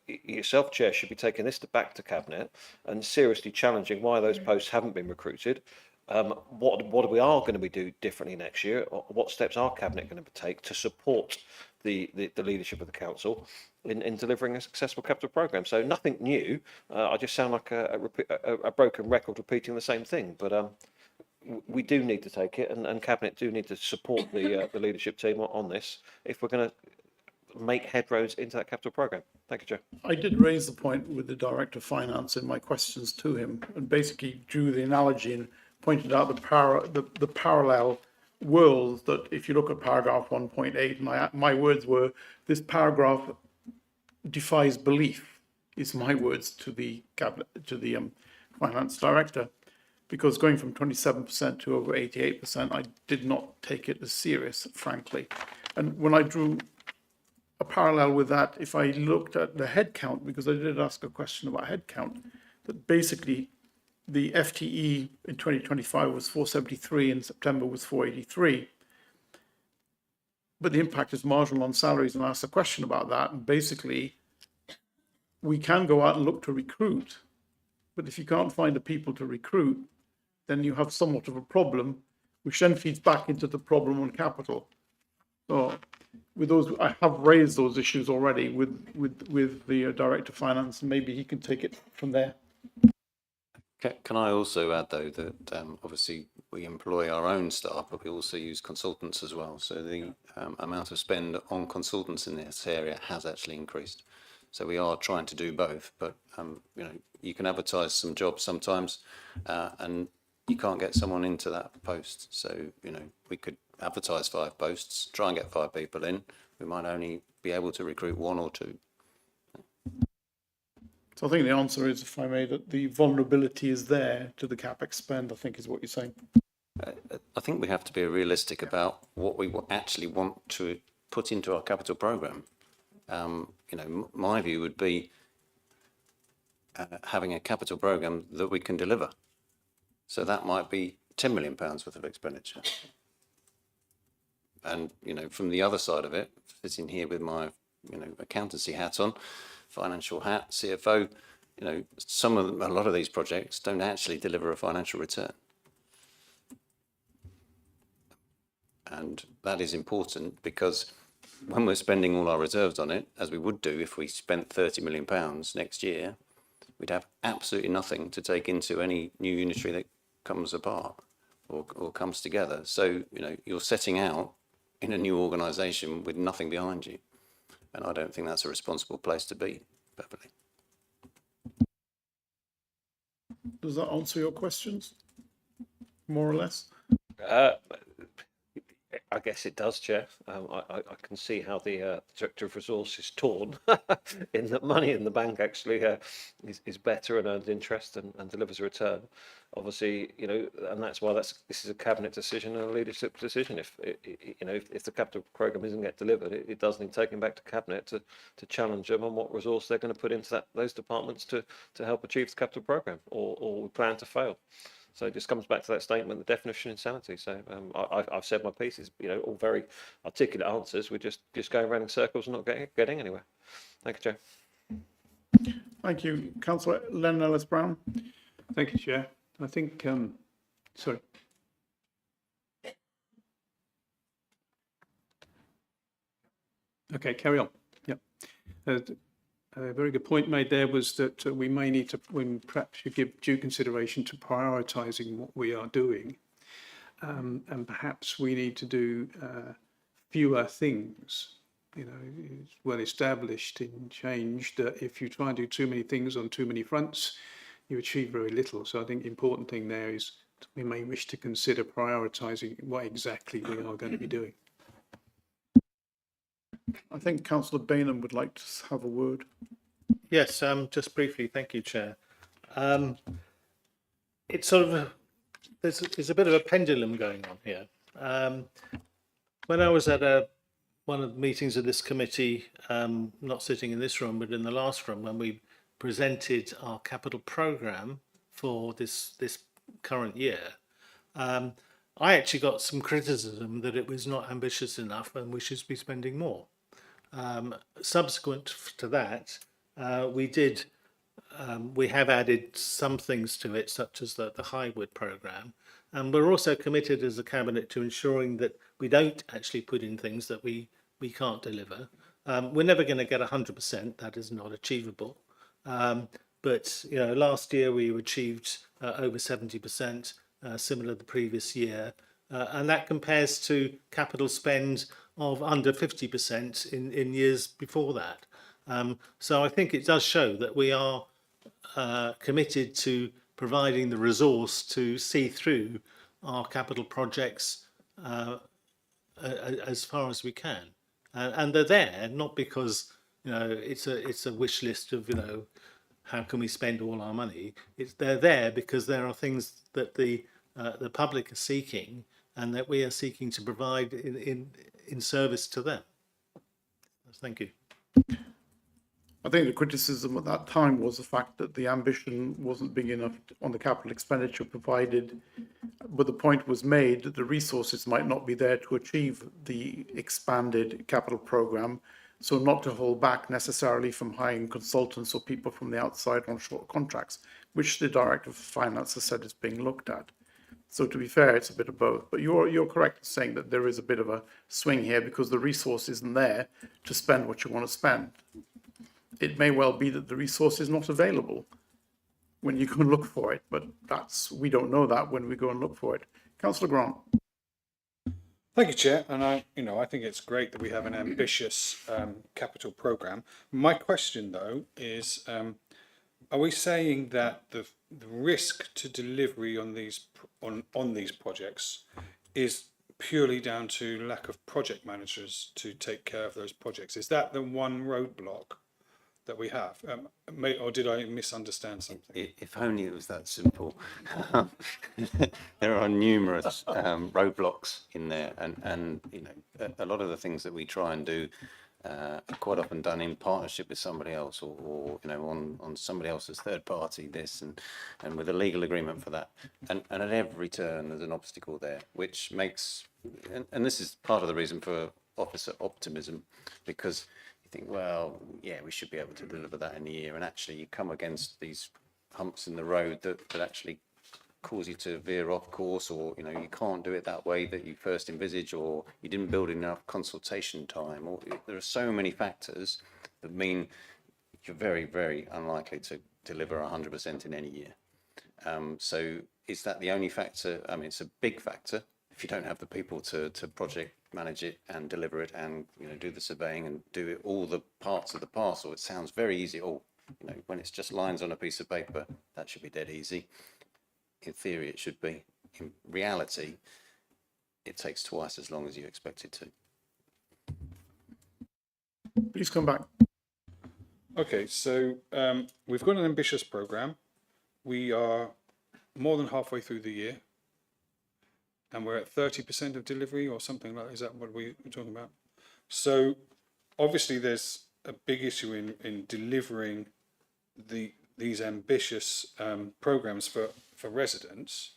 yourself, Chair, should be taking this back to Cabinet and seriously challenging why those posts haven't been recruited. What we are going to be do differently next year, or what steps our Cabinet going to take to support the leadership of the council in delivering a successful capital programme. So nothing new. I just sound like a broken record repeating the same thing. But we do need to take it, and Cabinet do need to support the leadership team on this if we're going to make headroads into that capital programme. Thank you, Chair. I did raise the point with the Director of Finance in my questions to him, and basically drew the analogy and pointed out the parallel world that if you look at paragraph 1.8, my words were, this paragraph defies belief, is my words to the Cabinet, to the Finance Director. Because going from 27% to over 88%, I did not take it as serious, frankly. And when I drew a parallel with that, if I looked at the headcount, because I did ask a question about headcount, that basically the FTE in 2025 was 473, in September was 483. But the impact is marginal on salaries, and I asked a question about that. And basically, we can go out and look to recruit, but if you can't find the people to recruit, then you have somewhat of a problem, which then feeds back into the problem on capital. So with those, I have raised those issues already with the Director of Finance, and maybe he can take it from there. Can I also add, though, that obviously we employ our own staff, but we also use consultants as well. So the amount of spend on consultants in this area has actually increased. So we are trying to do both, but you know, you can advertise some jobs sometimes, and you can't get someone into that post. So, you know, we could advertise 5 posts, try and get 5 people in. We might only be able to recruit one or two. So I think the answer is, if I may, that the vulnerability is there to the CapEx spend, I think is what you're saying. I think we have to be realistic about what we actually want to put into our capital programme. You know, my view would be having a capital programme that we can deliver. So that might be £10 million worth of expenditure. And, you know, from the other side of it, sitting here with my, you know, accountancy hat on, financial hat, CFO, you know, a lot of these projects don't actually deliver a financial return. And that is important, because when we're spending all our reserves on it, as we would do if we spent £30 million next year, we'd have absolutely nothing to take into any new unitary that comes apart or comes together. So, you know, you're setting out in a new organisation with nothing behind you. And I don't think that's a responsible place to be, perfectly. Does that answer your questions? More or less? I guess it does, Chair. I can see how the Director of Resource is torn in that money in the bank actually is better and earns interest and delivers a return. Obviously, you know, and that's why this is a cabinet decision and a leadership decision. If the capital programme isn't get delivered, it does need taking back to cabinet to challenge them on what resource they're going to put into those departments to help achieve the capital programme, or we plan to fail. So it just comes back to that statement, the definition of insanity. So I've said my piece. Is, you know, all very articulate answers. We're just going around in circles and not getting anywhere. Thank you, Joe. Thank you. Councillor Len Ellis-Brown. Thank you, Chair. I think, sorry. Okay, carry on. Yeah. A very good point made there was that we may need to, when perhaps you give due consideration to prioritising what we are doing, and perhaps we need to do fewer things. You know, it's well established in change that if you try and do too many things on too many fronts, you achieve very little. So I think the important thing there is we may wish to consider prioritising what exactly we are going to be doing. I think Councillor Bainham would like to have a word. Yes, just briefly, thank you, Chair. It's sort of there's a bit of a pendulum going on here. When I was at one of the meetings of this committee, not sitting in this room but in the last room, when we presented our capital programme for this current year, I actually got some criticism that it was not ambitious enough and we should be spending more. Subsequent to that, we have added some things to it, such as the Highwood programme, and we're also committed as a cabinet to ensuring that we don't actually put in things that we can't deliver. We're never going to get 100%; that is not achievable. But you know, last year we achieved over 70%, similar to the previous year, and that compares to capital spend of under 50% in years before that. So I think it does show that we are committed to providing the resource to see through our capital projects as far as we can, and they're there not because, you know, it's a wish list of, you know, how can we spend all our money. They're there because there are things that the public are seeking and that we are seeking to provide in service to them. Thank you. I think the criticism at that time was the fact that the ambition wasn't big enough on the capital expenditure provided, but the point was made that the resources might not be there to achieve the expanded capital programme, so not to hold back necessarily from hiring consultants or people from the outside on short contracts, which the Director of Finance has said is being looked at. So to be fair, it's a bit of both, but you're correct in saying that there is a bit of a swing here because the resource isn't there to spend what you want to spend. It may well be that the resource is not available when you go and look for it, but we don't know that when we go and look for it. Councillor Grant. Thank you, Chair. And I think it's great that we have an ambitious capital programme. My question, though, is: are we saying that the risk to delivery on these projects is purely down to lack of project managers to take care of those projects? Is that the one roadblock that we have? Or did I misunderstand something? If only it was that simple. There are numerous roadblocks in there, and you know, a lot of the things that we try and do are quite often done in partnership with somebody else, or you know, on somebody else's third party this, and with a legal agreement for that, and at every turn there's an obstacle there, which makes, and this is part of the reason for officer optimism, because you think, well, yeah, we should be able to deliver that in a year, and actually you come against these humps in the road that actually cause you to veer off course, or you know, you can't do it that way that you first envisage, or you didn't build enough consultation time, or there are so many factors that mean you're very, very unlikely to deliver 100% in any year. So is that the only factor? I mean, it's a big factor if you don't have the people to project manage it and deliver it, and you know, do the surveying and do it, all the parts of the parcel. It sounds very easy. Oh, you know, when it's just lines on a piece of paper, that should be dead easy. In theory, it should be. In reality, it takes twice as long as you expect it to. Please come back. Okay, so we've got an ambitious programme. We are more than halfway through the year, and we're at 30% of delivery or something like that. Is that what we're talking about? So obviously there's a big issue in delivering these ambitious programmes for residents.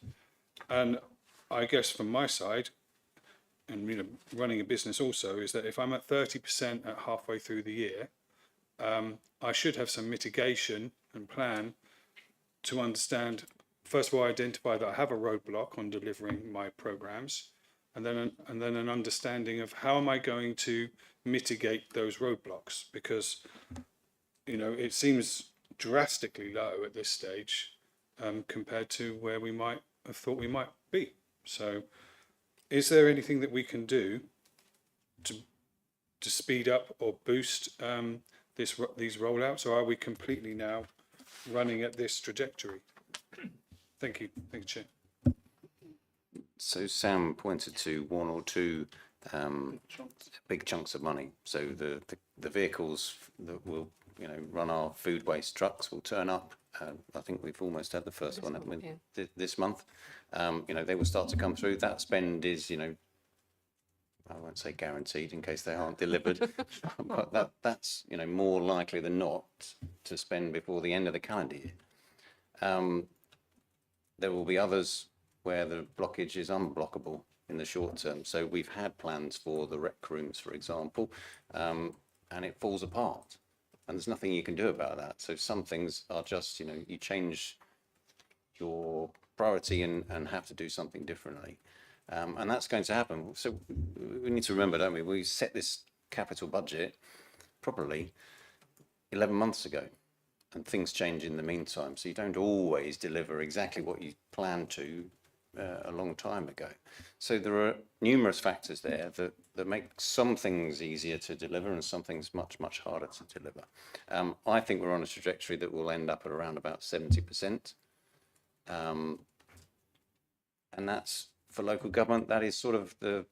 And I guess from my side, and you know, running a business also, is that if I'm at 30% at halfway through the year, I should have some mitigation and plan to understand, first of all, identify that I have a roadblock on delivering my programs, and then an understanding of how am I going to mitigate those roadblocks, because you know, it seems drastically low at this stage compared to where we might have thought we might be. So is there anything that we can do to speed up or boost these rollouts, or are we completely now running at this trajectory? Thank you, Chair. So Sam pointed to one or two big chunks of money. So the vehicles that will, you know, run our food waste trucks will turn up. I think we've almost had the first one this month. You know, they will start to come through. That spend is, you know, I won't say guaranteed in case they aren't delivered, but that's, you know, more likely than not to spend before the end of the calendar year. There will be others where the blockage is unblockable in the short term. So we've had plans for the rec rooms, for example, and it falls apart. And there's nothing you can do about that. So some things are just, you know, you change your priority and have to do something differently. And that's going to happen. So we need to remember, don't we? We set this capital budget probably 11 months ago, and things change in the meantime. So you don't always deliver exactly what you planned to a long time ago. So there are numerous factors there that make some things easier to deliver and some things much, much harder to deliver. I think we're on a trajectory that will end up at around about 70%. And that's, for local government, that is sort of the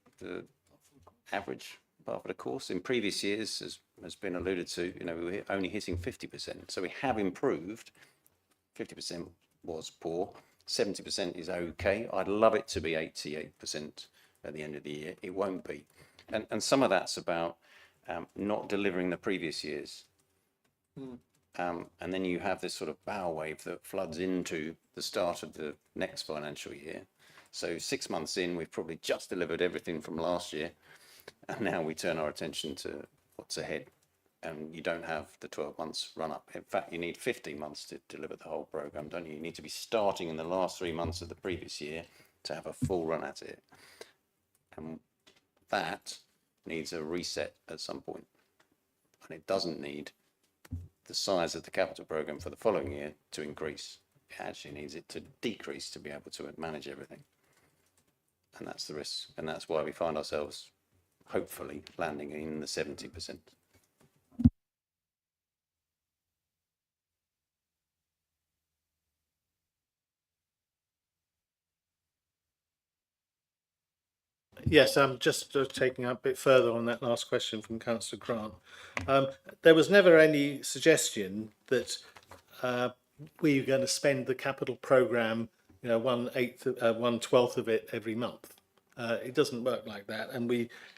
average part of the course. In previous years, as has been alluded to, you know, we were only hitting 50%. So we have improved. 50% was poor. 70% is okay. I'd love it to be 88% at the end of the year. It won't be. And some of that's about not delivering the previous years. And then you have this sort of bow wave that floods into the start of the next financial year. So 6 months in, we've probably just delivered everything from last year. And now we turn our attention to what's ahead. And you don't have the 12 months run up. In fact, you need 15 months to deliver the whole programme, don't you? You need to be starting in the last 3 months of the previous year to have a full run at it. And that needs a reset at some point. And it doesn't need the size of the capital programme for the following year to increase. It actually needs it to decrease to be able to manage everything. And that's the risk. And that's why we find ourselves hopefully landing in the 70%. Yes, just taking up a bit further on that last question from Councillor Grant. There was never any suggestion that we were going to spend the capital programme, 1/12 of it every month. It doesn't work like that. And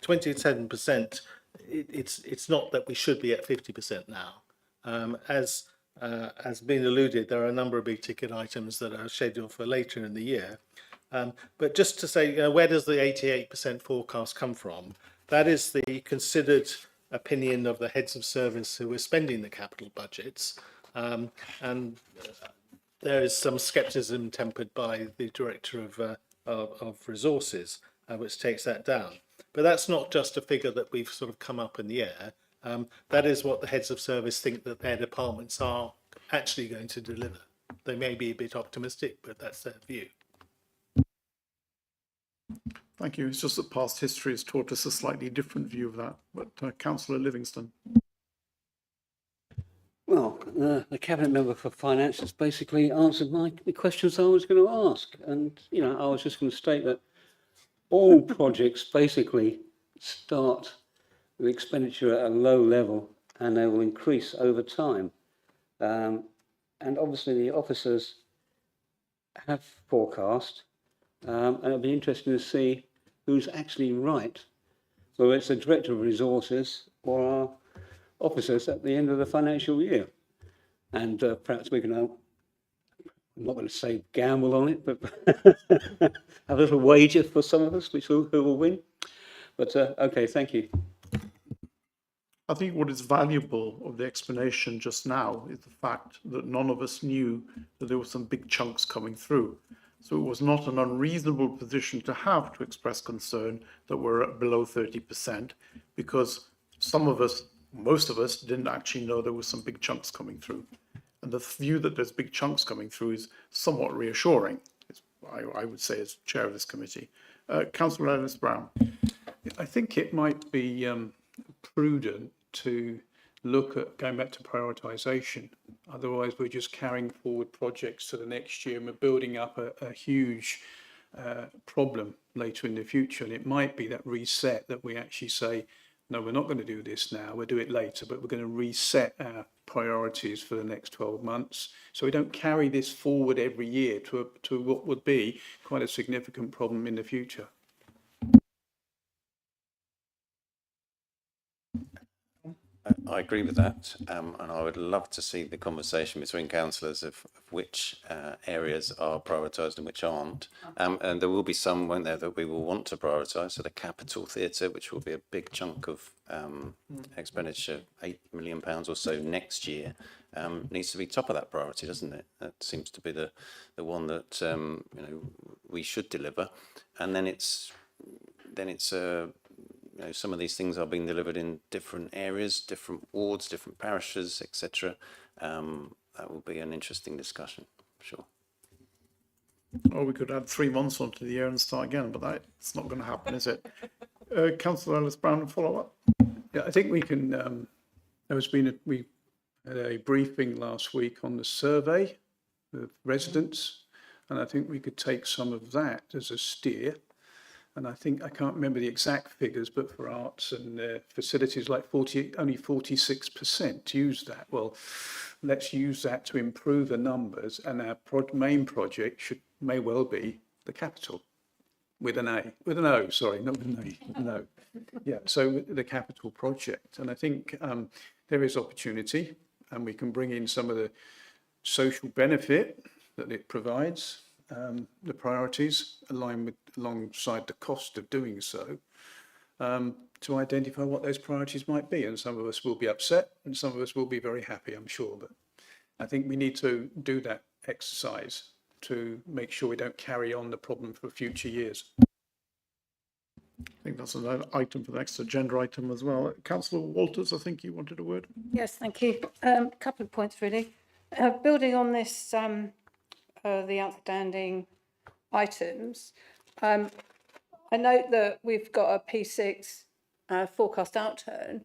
27%, it's not that we should be at 50% now. As been alluded, there are a number of big ticket items that are scheduled for later in the year. But just to say, where does the 88% forecast come from? That is the considered opinion of the heads of service who are spending the capital budgets. And there is some scepticism tempered by the director of resources, which takes that down. But that's not just a figure that we've sort of come up in the air. That is what the heads of service think that their departments are actually going to deliver. They may be a bit optimistic, but that's their view. Thank you. It's just that past history has taught us a slightly different view of that. But Councillor Livingston. Well, the Cabinet Member for Finance has basically answered the questions I was going to ask. And, I was just going to state that all projects basically start with expenditure at a low level and they will increase over time. And obviously the officers have forecast, and it'll be interesting to see who's actually right, whether it's the Director of Resources or our officers at the end of the financial year. And perhaps we can, I'm not going to say gamble on it, but have a little wager for some of us, who will win. But okay, thank you. I think what is valuable of the explanation just now is the fact that none of us knew that there were some big chunks coming through. So it was not an unreasonable position to have to express concern that we're at below 30%, because some of us, most of us, didn't actually know there were some big chunks coming through. And the view that there's big chunks coming through is somewhat reassuring, I would say, as chair of this committee. Councillor Ellis-Brown. I think it might be prudent to look at going back to prioritisation. Otherwise, we're just carrying forward projects to the next year and we're building up a huge problem later in the future. And it might be that reset that we actually say, no, we're not going to do this now, we'll do it later, but we're going to reset our priorities for the next 12 months. So we don't carry this forward every year to what would be quite a significant problem in the future. I agree with that, and I would love to see the conversation between councillors of which areas are prioritised and which aren't. And there will be some, won't there, that we will want to prioritise. So the Capital Theatre, which will be a big chunk of expenditure, £8 million or so next year, needs to be top of that priority, doesn't it? That seems to be the one that we should deliver, and then it's some of these things are being delivered in different areas, different wards, different parishes, etc. That will be an interesting discussion, sure. Or we could add 3 months onto the year and start again, but that's not going to happen, is it? Councillor Ellis-Brown, follow up. Yeah, I think we can. We had a briefing last week on the survey of residents, and I think we could take some of that as a steer. And I think, I can't remember the exact figures, but for arts and facilities, like only 46% use that. Well, let's use that to improve the numbers, and our main project may well be the capital, with an O, sorry, not with an A, with an O. Yeah, so the capital project. And I think there is opportunity, and we can bring in some of the social benefit that it provides. The priorities alongside the cost of doing so, to identify what those priorities might be. And some of us will be upset and some of us will be very happy, I'm sure. But I think we need to do that exercise to make sure we don't carry on the problem for future years. I think that's an item for the next agenda item as well. Councillor Walters, I think you wanted a word. Yes, thank you. A couple of points really. Building on this, the outstanding items, I note that we've got a P6 forecast outturn,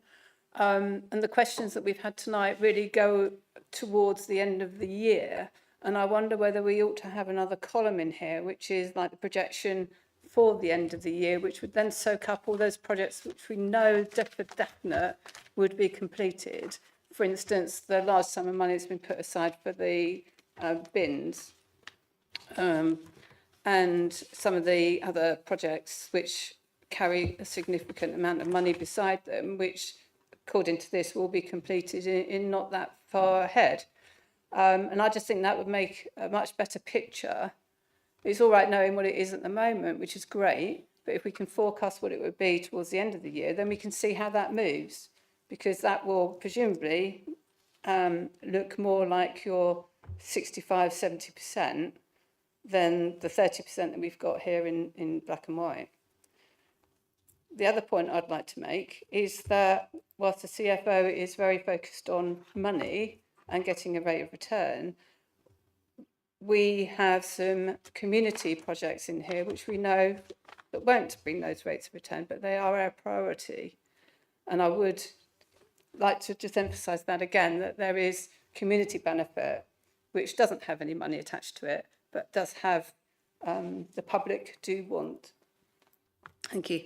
and the questions that we've had tonight really go towards the end of the year. And I wonder whether we ought to have another column in here, which is like the projection for the end of the year, which would then soak up all those projects which we know for definite would be completed. For instance, the large sum of money has been put aside for the bins, and some of the other projects which carry a significant amount of money beside them, which, according to this, will be completed in not that far ahead. And I just think that would make a much better picture. It's all right knowing what it is at the moment, which is great, but if we can forecast what it would be towards the end of the year, then we can see how that moves, because that will presumably look more like your 65, 70% than the 30% that we've got here in black and white. The other point I'd like to make is that whilst the CFO is very focused on money and getting a rate of return, we have some community projects in here which we know that won't bring those rates of return, but they are our priority. And I would like to just emphasise that again, that there is community benefit which doesn't have any money attached to it, but does have the public do want. Thank you.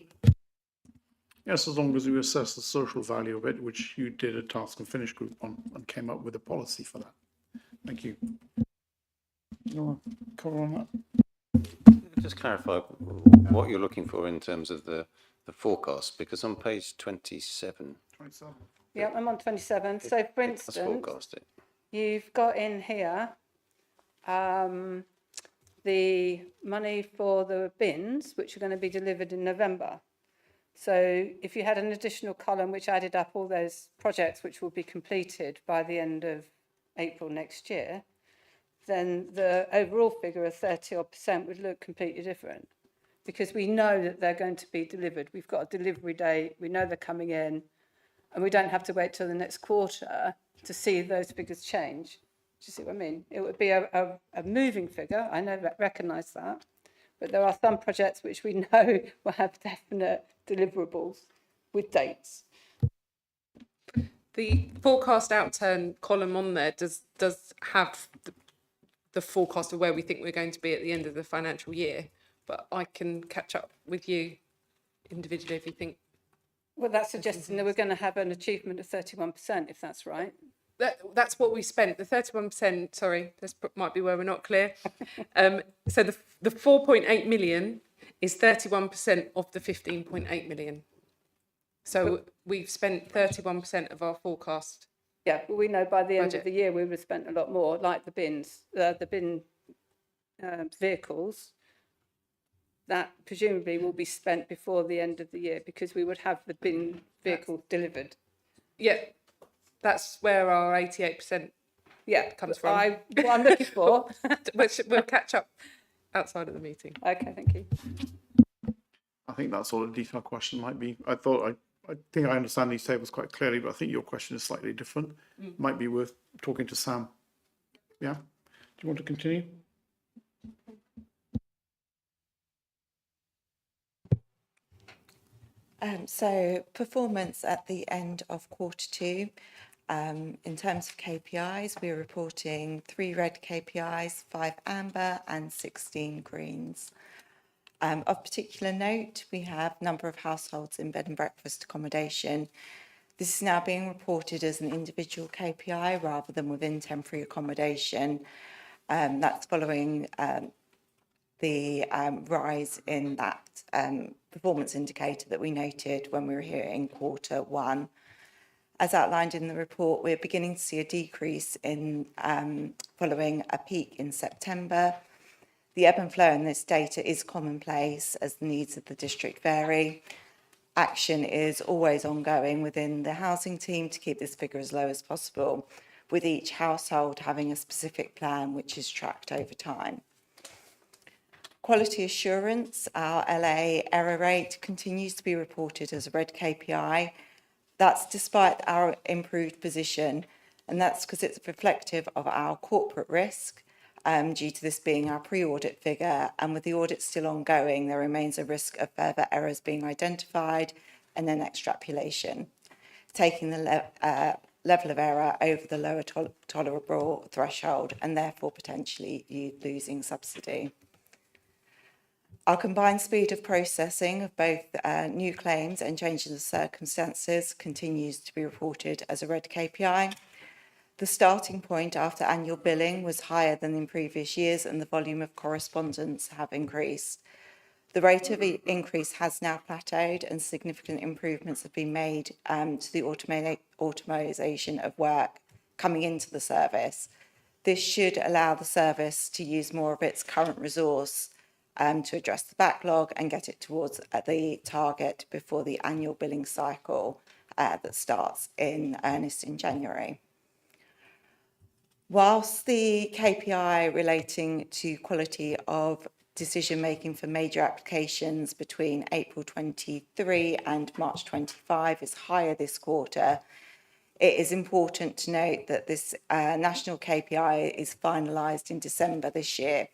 Yes, as long as you assess the social value of it, which you did a task and finish group on and came up with a policy for that. Thank you. You want to cover on that? Just clarify what you're looking for in terms of the forecast, because on page 27, 27. Yeah, I'm on 27. So, for let's instance, forecast it. you've got in here the money for the bins, which are going to be delivered in November. So if you had an additional column which added up all those projects which will be completed by the end of April next year, then the overall figure of 30% would look completely different, because we know that they're going to be delivered. We've got a delivery date, we know they're coming in, and we don't have to wait till the next quarter to see those figures change. Do you see what I mean? It would be a moving figure, I know, recognise that, but there are some projects which we know will have definite deliverables with dates. The forecast outturn column on there does have the forecast of where we think we're going to be at the end of the financial year, but I can catch up with you individually if you think. Well, that's suggesting that we're going to have an achievement of 31%, if that's right. That's what we spent. The 31%, sorry, this might be where we're not clear. So the 4.8 million is 31% of the 15.8 million. So we've spent 31% of our forecast. Yeah, but we know by the end Budget. of the year we would have spent a lot more, like the bins, the bin vehicles. That presumably will be spent before the end of the year, because we would have the bin vehicles delivered. Yeah, that's where our 88% comes from. What I'm looking for. We'll catch up outside of the meeting. Okay, thank you. I think that sort of detailed question might be, I think I understand these tables quite clearly, but I think your question is slightly different. Might be worth talking to Sam. Yeah? Do you want to continue? So performance at the end of Q2, in terms of KPIs, we're reporting 3 red KPIs, 5 amber and 16 greens. Of particular note, we have number of households in bed and breakfast accommodation. This is now being reported as an individual KPI rather than within temporary accommodation. That's following the rise in that performance indicator that we noted when we were here in Q1. As outlined in the report, we're beginning to see a decrease in following a peak in September. The ebb and flow in this data is commonplace as the needs of the district vary. Action is always ongoing within the housing team to keep this figure as low as possible, with each household having a specific plan which is tracked over time. Quality assurance, our LA error rate continues to be reported as a red KPI. That's despite our improved position, and that's because it's reflective of our corporate risk, due to this being our pre-audit figure, and with the audit still ongoing, there remains a risk of further errors being identified and then extrapolation, taking the level of error over the lower tolerable threshold and therefore potentially you losing subsidy. Our combined speed of processing of both new claims and changes of circumstances continues to be reported as a red KPI. The starting point after annual billing was higher than in previous years, and the volume of correspondence have increased. The rate of increase has now plateaued, and significant improvements have been made to the automatisation of work coming into the service. This should allow the service to use more of its current resource to address the backlog and get it towards the target before the annual billing cycle that starts in earnest in January. Whilst the KPI relating to quality of decision making for major applications between April 23 and March 25 is higher this quarter, it is important to note that this national KPI is finalised in December this year.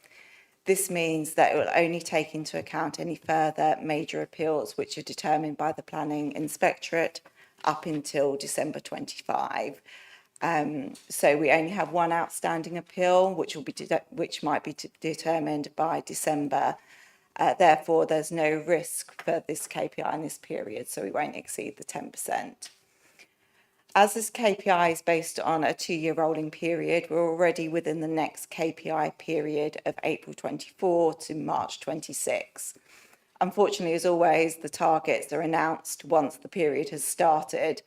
This means that it will only take into account any further major appeals which are determined by the Planning Inspectorate up until December 25. So we only have one outstanding appeal, which might be determined by December. Therefore, there's no risk for this KPI in this period, so we won't exceed the 10%. As this KPI is based on a 2-year rolling period, we're already within the next KPI period of April 24 to March 26. Unfortunately, as always, the targets are announced once the period has started.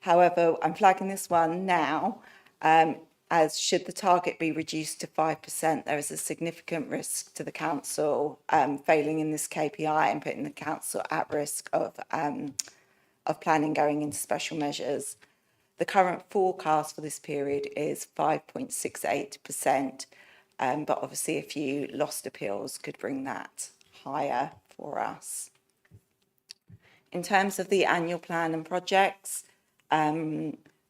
However, I'm flagging this one now, as should the target be reduced to 5%, there is a significant risk to the council failing in this KPI and putting the council at risk of planning going into special measures. The current forecast for this period is 5.68%, but obviously a few lost appeals could bring that higher for us. In terms of the annual plan and projects,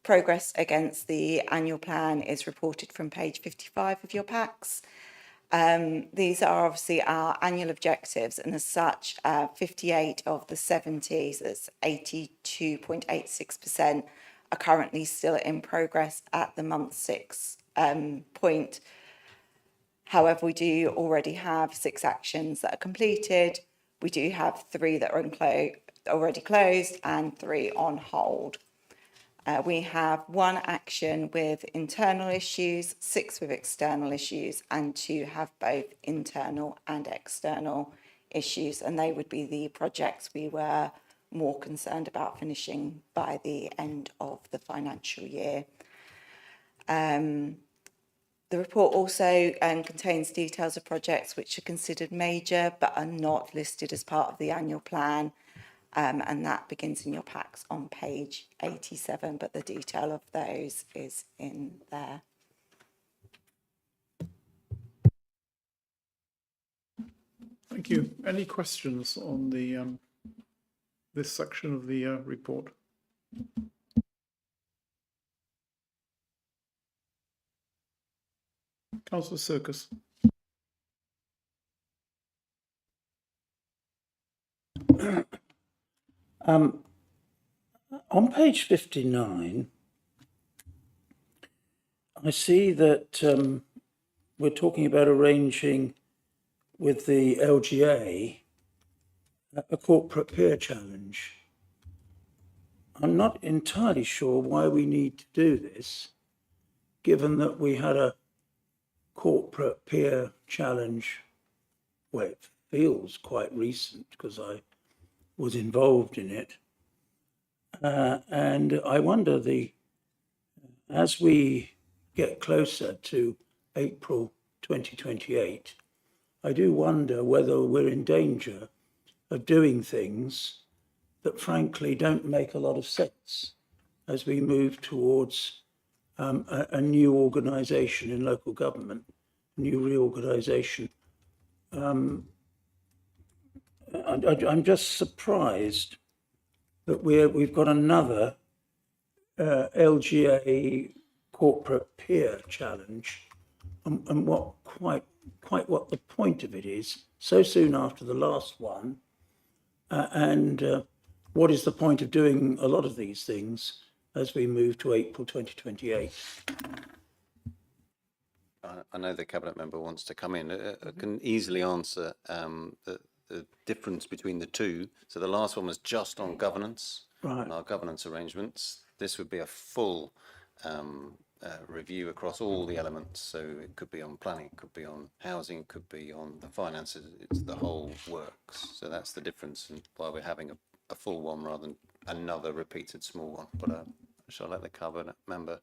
progress against the annual plan is reported from page 55 of your packs. These are obviously our annual objectives, and as such, 58 of the 70, so that's 82.86%, are currently still in progress at the month 6 point. However, we do already have 6 actions that are completed. We do have 3 that are already closed and 3 on hold. We have 1 action with internal issues, 6 with external issues, and 2 have both internal and external issues, and they would be the projects we were more concerned about finishing by the end of the financial year. The report also contains details of projects which are considered major but are not listed as part of the annual plan, and that begins in your packs on page 87, but the detail of those is in there. Thank you. Any questions on the this section of the report? Councillor Circus. On page 59, I see that we're talking about arranging with the LGA a corporate peer challenge. I'm not entirely sure why we need to do this, given that we had a corporate peer challenge, well, it feels quite recent because I was involved in it. And I wonder, as we get closer to April 2028, I do wonder whether we're in danger of doing things that frankly don't make a lot of sense as we move towards a new organisation in local government, new reorganisation. I'm just surprised that we've got another LGA corporate peer challenge, and what quite what the point of it is so soon after the last one, and what is the point of doing a lot of these things as we move to April 2028? I know the Cabinet Member wants to come in. I can easily answer the difference between the two. So the last one was just on governance Right. and our governance arrangements. This would be a full review across all the elements. So it could be on planning, it could be on housing, it could be on the finances. It's the whole works. So that's the difference, and why we're having a full one rather than another repeated small one. But shall I let the cabinet member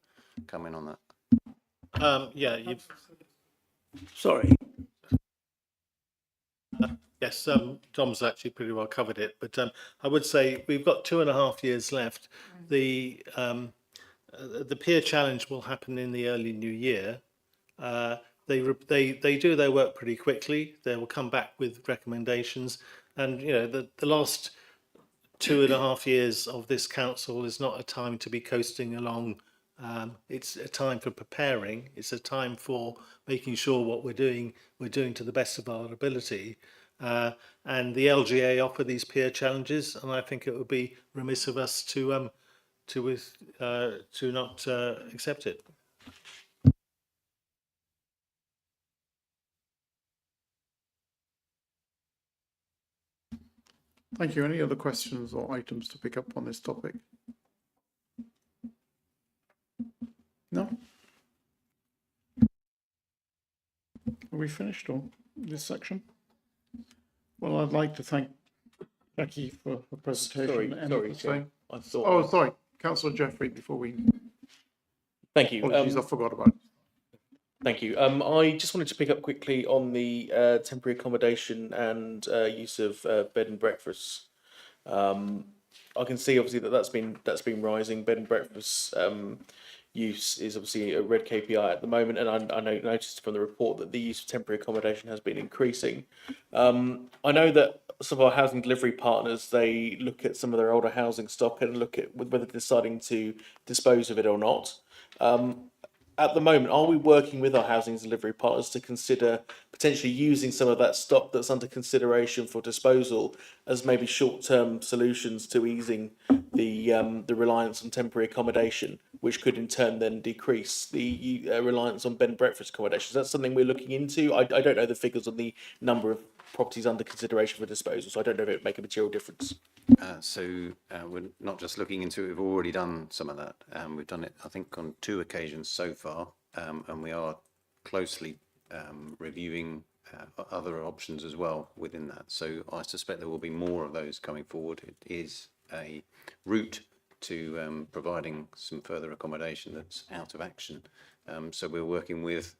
come in on that? Yeah, you've, Sorry. yes, Tom's actually pretty well covered it, but I would say we've got 2.5 years left. The peer challenge will happen in the early new year. They do their work pretty quickly. They will come back with recommendations, and you know the last 2.5 years of this council is not a time to be coasting along. It's a time for preparing. It's a time for making sure what we're doing to the best of our ability. And the LGA offer these peer challenges, and I think it would be remiss of us to not accept it. Thank you. Any other questions or items to pick up on this topic? No? Are we finished on this section? Well, I'd like to thank Jackie for her presentation. Sorry, Chair. I thought. Oh, sorry, Councillor Jeffrey, before we... Thank you. Apologies, I forgot about it. Thank you. I just wanted to pick up quickly on the temporary accommodation and use of bed and breakfasts. I can see obviously that's been rising. Bed and breakfast use is obviously a red KPI at the moment, and I noticed from the report that the use of temporary accommodation has been increasing. I know that some of our housing delivery partners, they look at some of their older housing stock and look at whether deciding to dispose of it or not. At the moment, are we working with our housing delivery partners to consider potentially using some of that stock that's under consideration for disposal as maybe short-term solutions to easing the reliance on temporary accommodation, which could in turn then decrease the reliance on bed and breakfast accommodation? Is that something we're looking into? I don't know the figures on the number of properties under consideration for disposal, so I don't know if it would make a material difference. We're not just looking into it, we've already done some of that. We've done it, I think, on 2 occasions so far, and we are closely reviewing other options as well within that. So I suspect there will be more of those coming forward. It is a route to providing some further accommodation that's out of action. So we're working with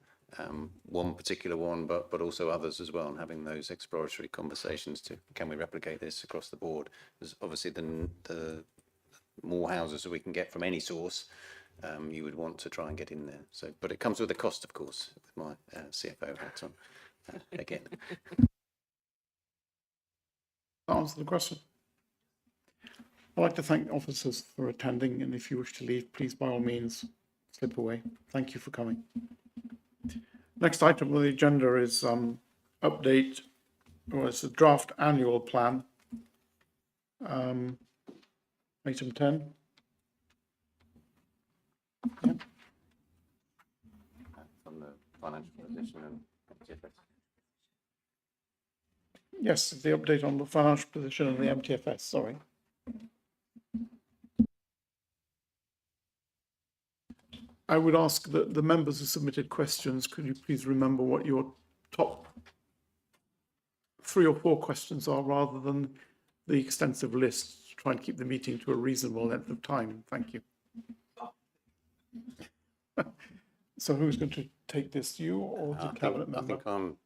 one particular one, but also others as well, and having those exploratory conversations to can we replicate this across the board? Because obviously the more houses that we can get from any source, you would want to try and get in there. So, but it comes with a cost, of course, with my CFO hat on again. That answers the question. I'd like to thank officers for attending, and if you wish to leave, please by all means slip away. Thank you for coming. Next item on the agenda is update, or it's a draft annual plan. Item 10. Yeah. From the financial position and MTFS. Yes, the update on the financial position and the MTFS, sorry. I would ask that the members who submitted questions, could you please remember what your top 3 or 4 questions are rather than the extensive list, to try and keep the meeting to a reasonable length of time. Thank you. So who's going to take this, you or the cabinet member? I think I'm...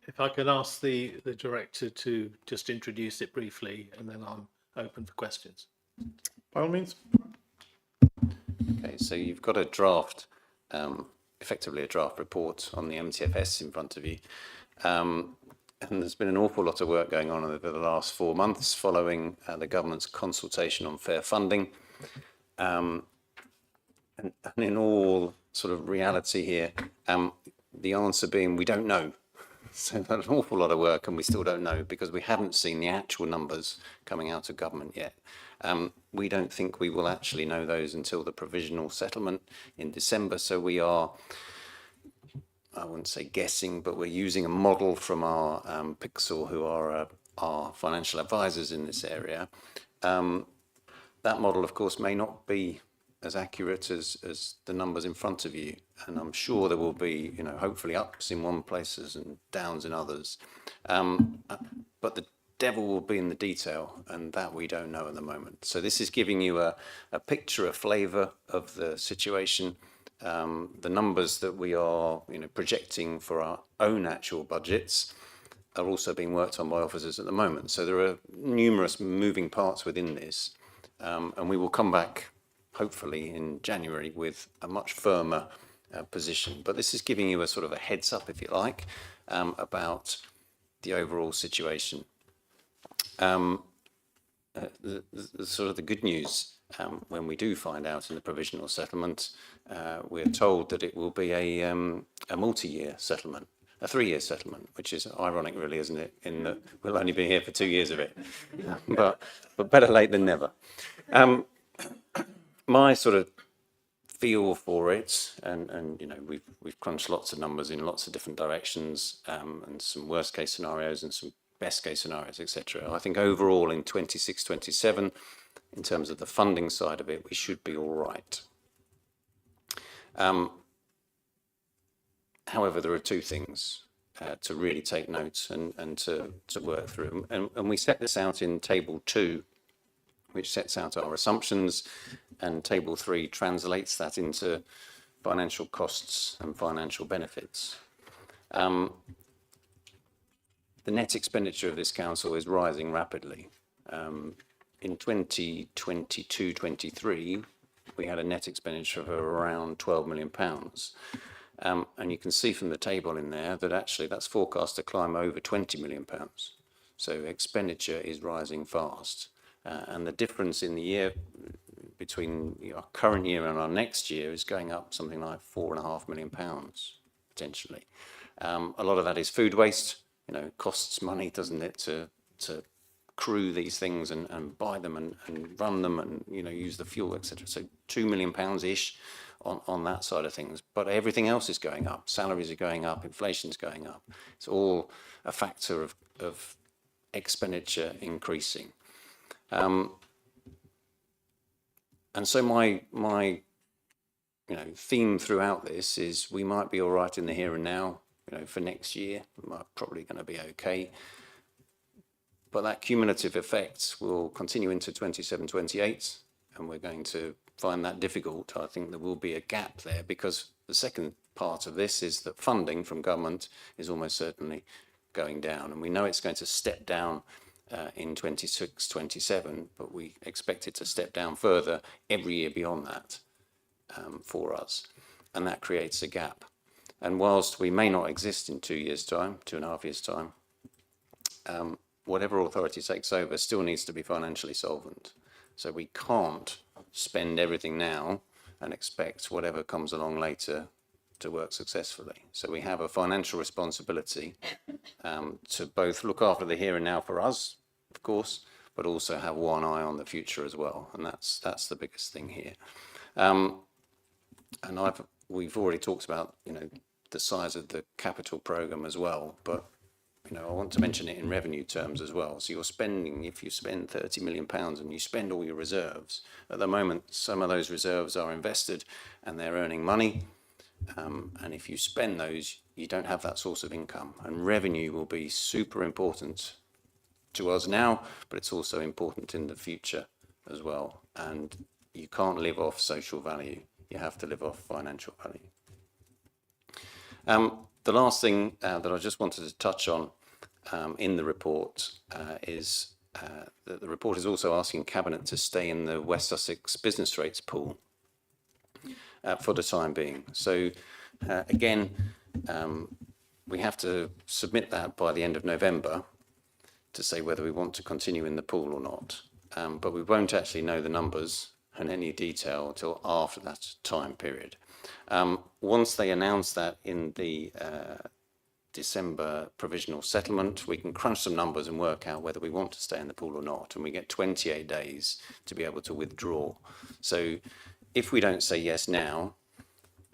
If I could ask the director to just introduce it briefly, and then I'm open for questions. By all means. Okay, so you've got a draft, effectively a draft report on the MTFS in front of you. And there's been an awful lot of work going on over the last 4 months following the government's consultation on fair funding. And in all sort of reality here, the answer being we don't know. So that's an awful lot of work, and we still don't know because we haven't seen the actual numbers coming out of government yet. We don't think we will actually know those until the provisional settlement in December. So we are, I wouldn't say guessing, but we're using a model from our Pixel, who are our financial advisors in this area. That model, of course, may not be as accurate as the numbers in front of you, and I'm sure there will be, hopefully ups in one places and downs in others. But the devil will be in the detail, and that we don't know at the moment. So this is giving you a picture, a flavour of the situation. The numbers that we are, projecting for our own actual budgets are also being worked on by officers at the moment. So there are numerous moving parts within this, and we will come back hopefully in January with a much firmer position. But this is giving you a sort of a heads up, if you like, about the overall situation. The sort of the good news, when we do find out in the provisional settlement, we're told that it will be a multi-year settlement, a 3-year settlement, which is ironic, really, isn't it? In that we'll only be here for 2 years of it, but better late than never. My sort of feel for it, and we've crunched lots of numbers in lots of different directions, and some worst case scenarios and some best case scenarios, etc. I think overall in 26-27, in terms of the funding side of it, we should be all right. However, there are two things to really take note and to work through, and we set this out in table 2, which sets out our assumptions, and table 3 translates that into financial costs and financial benefits. The net expenditure of this council is rising rapidly. In 2022-23, we had a net expenditure of around £12 million. And you can see from the table in there that actually that's forecast to climb over £20 million. So expenditure is rising fast. And the difference in the year between our current year and our next year is going up something like £4.5 million, potentially. A lot of that is food waste. It costs money, doesn't it, to crew these things and buy them and run them and, use the fuel, etc. So £2 million-ish on that side of things. But everything else is going up. Salaries are going up. Inflation's going up. It's all a factor of expenditure increasing. And so my theme throughout this is we might be all right in the here and now. For next year, we're probably going to be okay. But that cumulative effect will continue into 27-28, and we're going to find that difficult. I think there will be a gap there, because the second part of this is that funding from government is almost certainly going down, and we know it's going to step down in 26-27, but we expect it to step down further every year beyond that for us, and that creates a gap. And whilst we may not exist in 2 years' time, 2.5 years' time, whatever authority takes over still needs to be financially solvent. So we can't spend everything now and expect whatever comes along later to work successfully. So we have a financial responsibility to both look after the here and now for us, of course, but also have one eye on the future as well. And that's the biggest thing here. And we've already talked about, the size of the capital programme as well, but I want to mention it in revenue terms as well. So you're spending, if you spend £30 million and you spend all your reserves, at the moment some of those reserves are invested and they're earning money, and if you spend those, you don't have that source of income. And revenue will be super important to us now, but it's also important in the future as well. And you can't live off social value. You have to live off financial value. The last thing that I just wanted to touch on in the report is that the report is also asking Cabinet to stay in the West Sussex business rates pool for the time being. So again, we have to submit that by the end of November to say whether we want to continue in the pool or not. But we won't actually know the numbers and any detail until after that time period. Once they announce that in the December provisional settlement, we can crunch some numbers and work out whether we want to stay in the pool or not, and we get 28 days to be able to withdraw. So if we don't say yes now,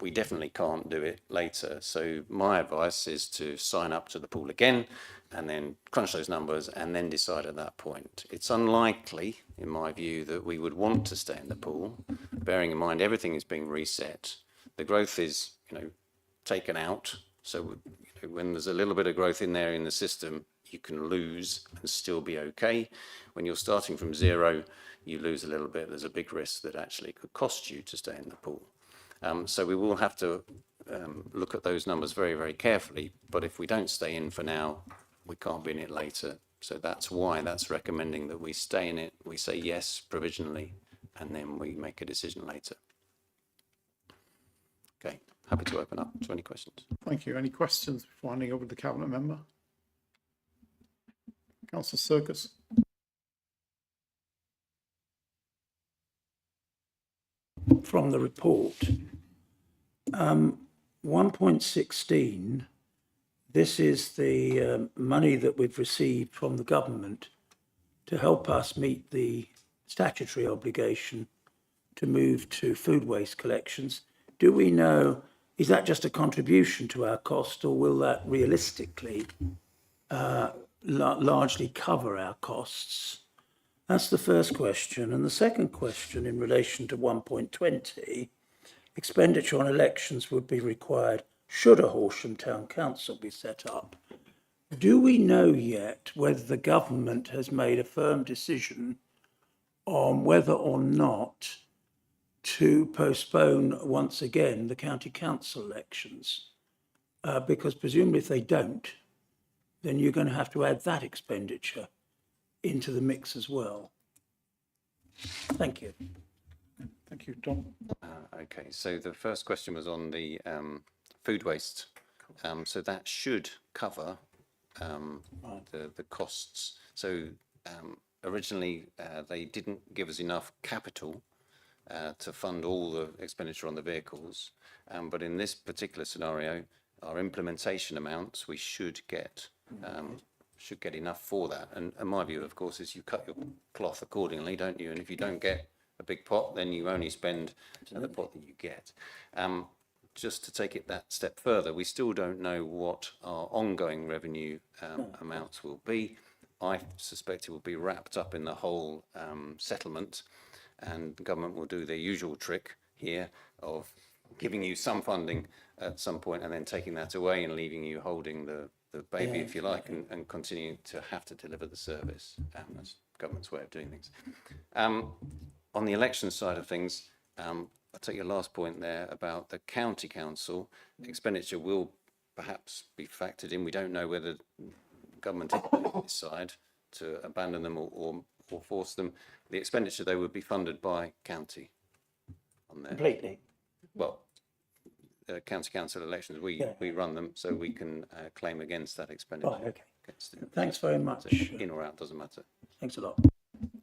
we definitely can't do it later. So my advice is to sign up to the pool again and then crunch those numbers and then decide at that point. It's unlikely, in my view, that we would want to stay in the pool, bearing in mind everything is being reset. The growth is, taken out. So when there's a little bit of growth in there in the system, you can lose and still be okay. When you're starting from zero, you lose a little bit. There's a big risk that actually it could cost you to stay in the pool. So we will have to look at those numbers very, very carefully. But if we don't stay in for now, we can't be in it later. So that's why that's recommending that we stay in it. We say yes provisionally, and then we make a decision later. Okay, happy to open up to any questions. Thank you. Any questions before handing over to the Cabinet Member? Councillor Circus. From the report, 1.16, this is the money that we've received from the government to help us meet the statutory obligation to move to food waste collections. Do we know, is that just a contribution to our cost, or will that realistically largely cover our costs? That's the first question. And the second question, in relation to 1.20, expenditure on elections would be required should a Horsham Town Council be set up. Do we know yet whether the government has made a firm decision on whether or not to postpone once again the county council elections? Because presumably if they don't, then you're going to have to add that expenditure into the mix as well. Thank you. Thank you, Tom. Okay, so the first question was on the food waste. So that should cover the costs. So originally they didn't give us enough capital to fund all the expenditure on the vehicles. But in this particular scenario, our implementation amounts, we should get enough for that. And my view, of course, is you cut your cloth accordingly, don't you? And if you don't get a big pot, then you only spend the pot that you get. Just to take it that step further, we still don't know what our ongoing revenue amounts will be. I suspect it will be wrapped up in the whole settlement, and the government will do their usual trick here of giving you some funding at some point and then taking that away and leaving you holding the baby, if you like, and continuing to have to deliver the service. That's government's way of doing things. On the election side of things, I'll take your last point there about the county council. Expenditure will perhaps be factored in. We don't know whether government will decide to abandon them or force them. The expenditure, though, would be funded by county on there. Completely. Well, county council elections, we run them, so we can claim against that expenditure. Right, okay. Thanks very much. So in or out, doesn't matter. Thanks a lot.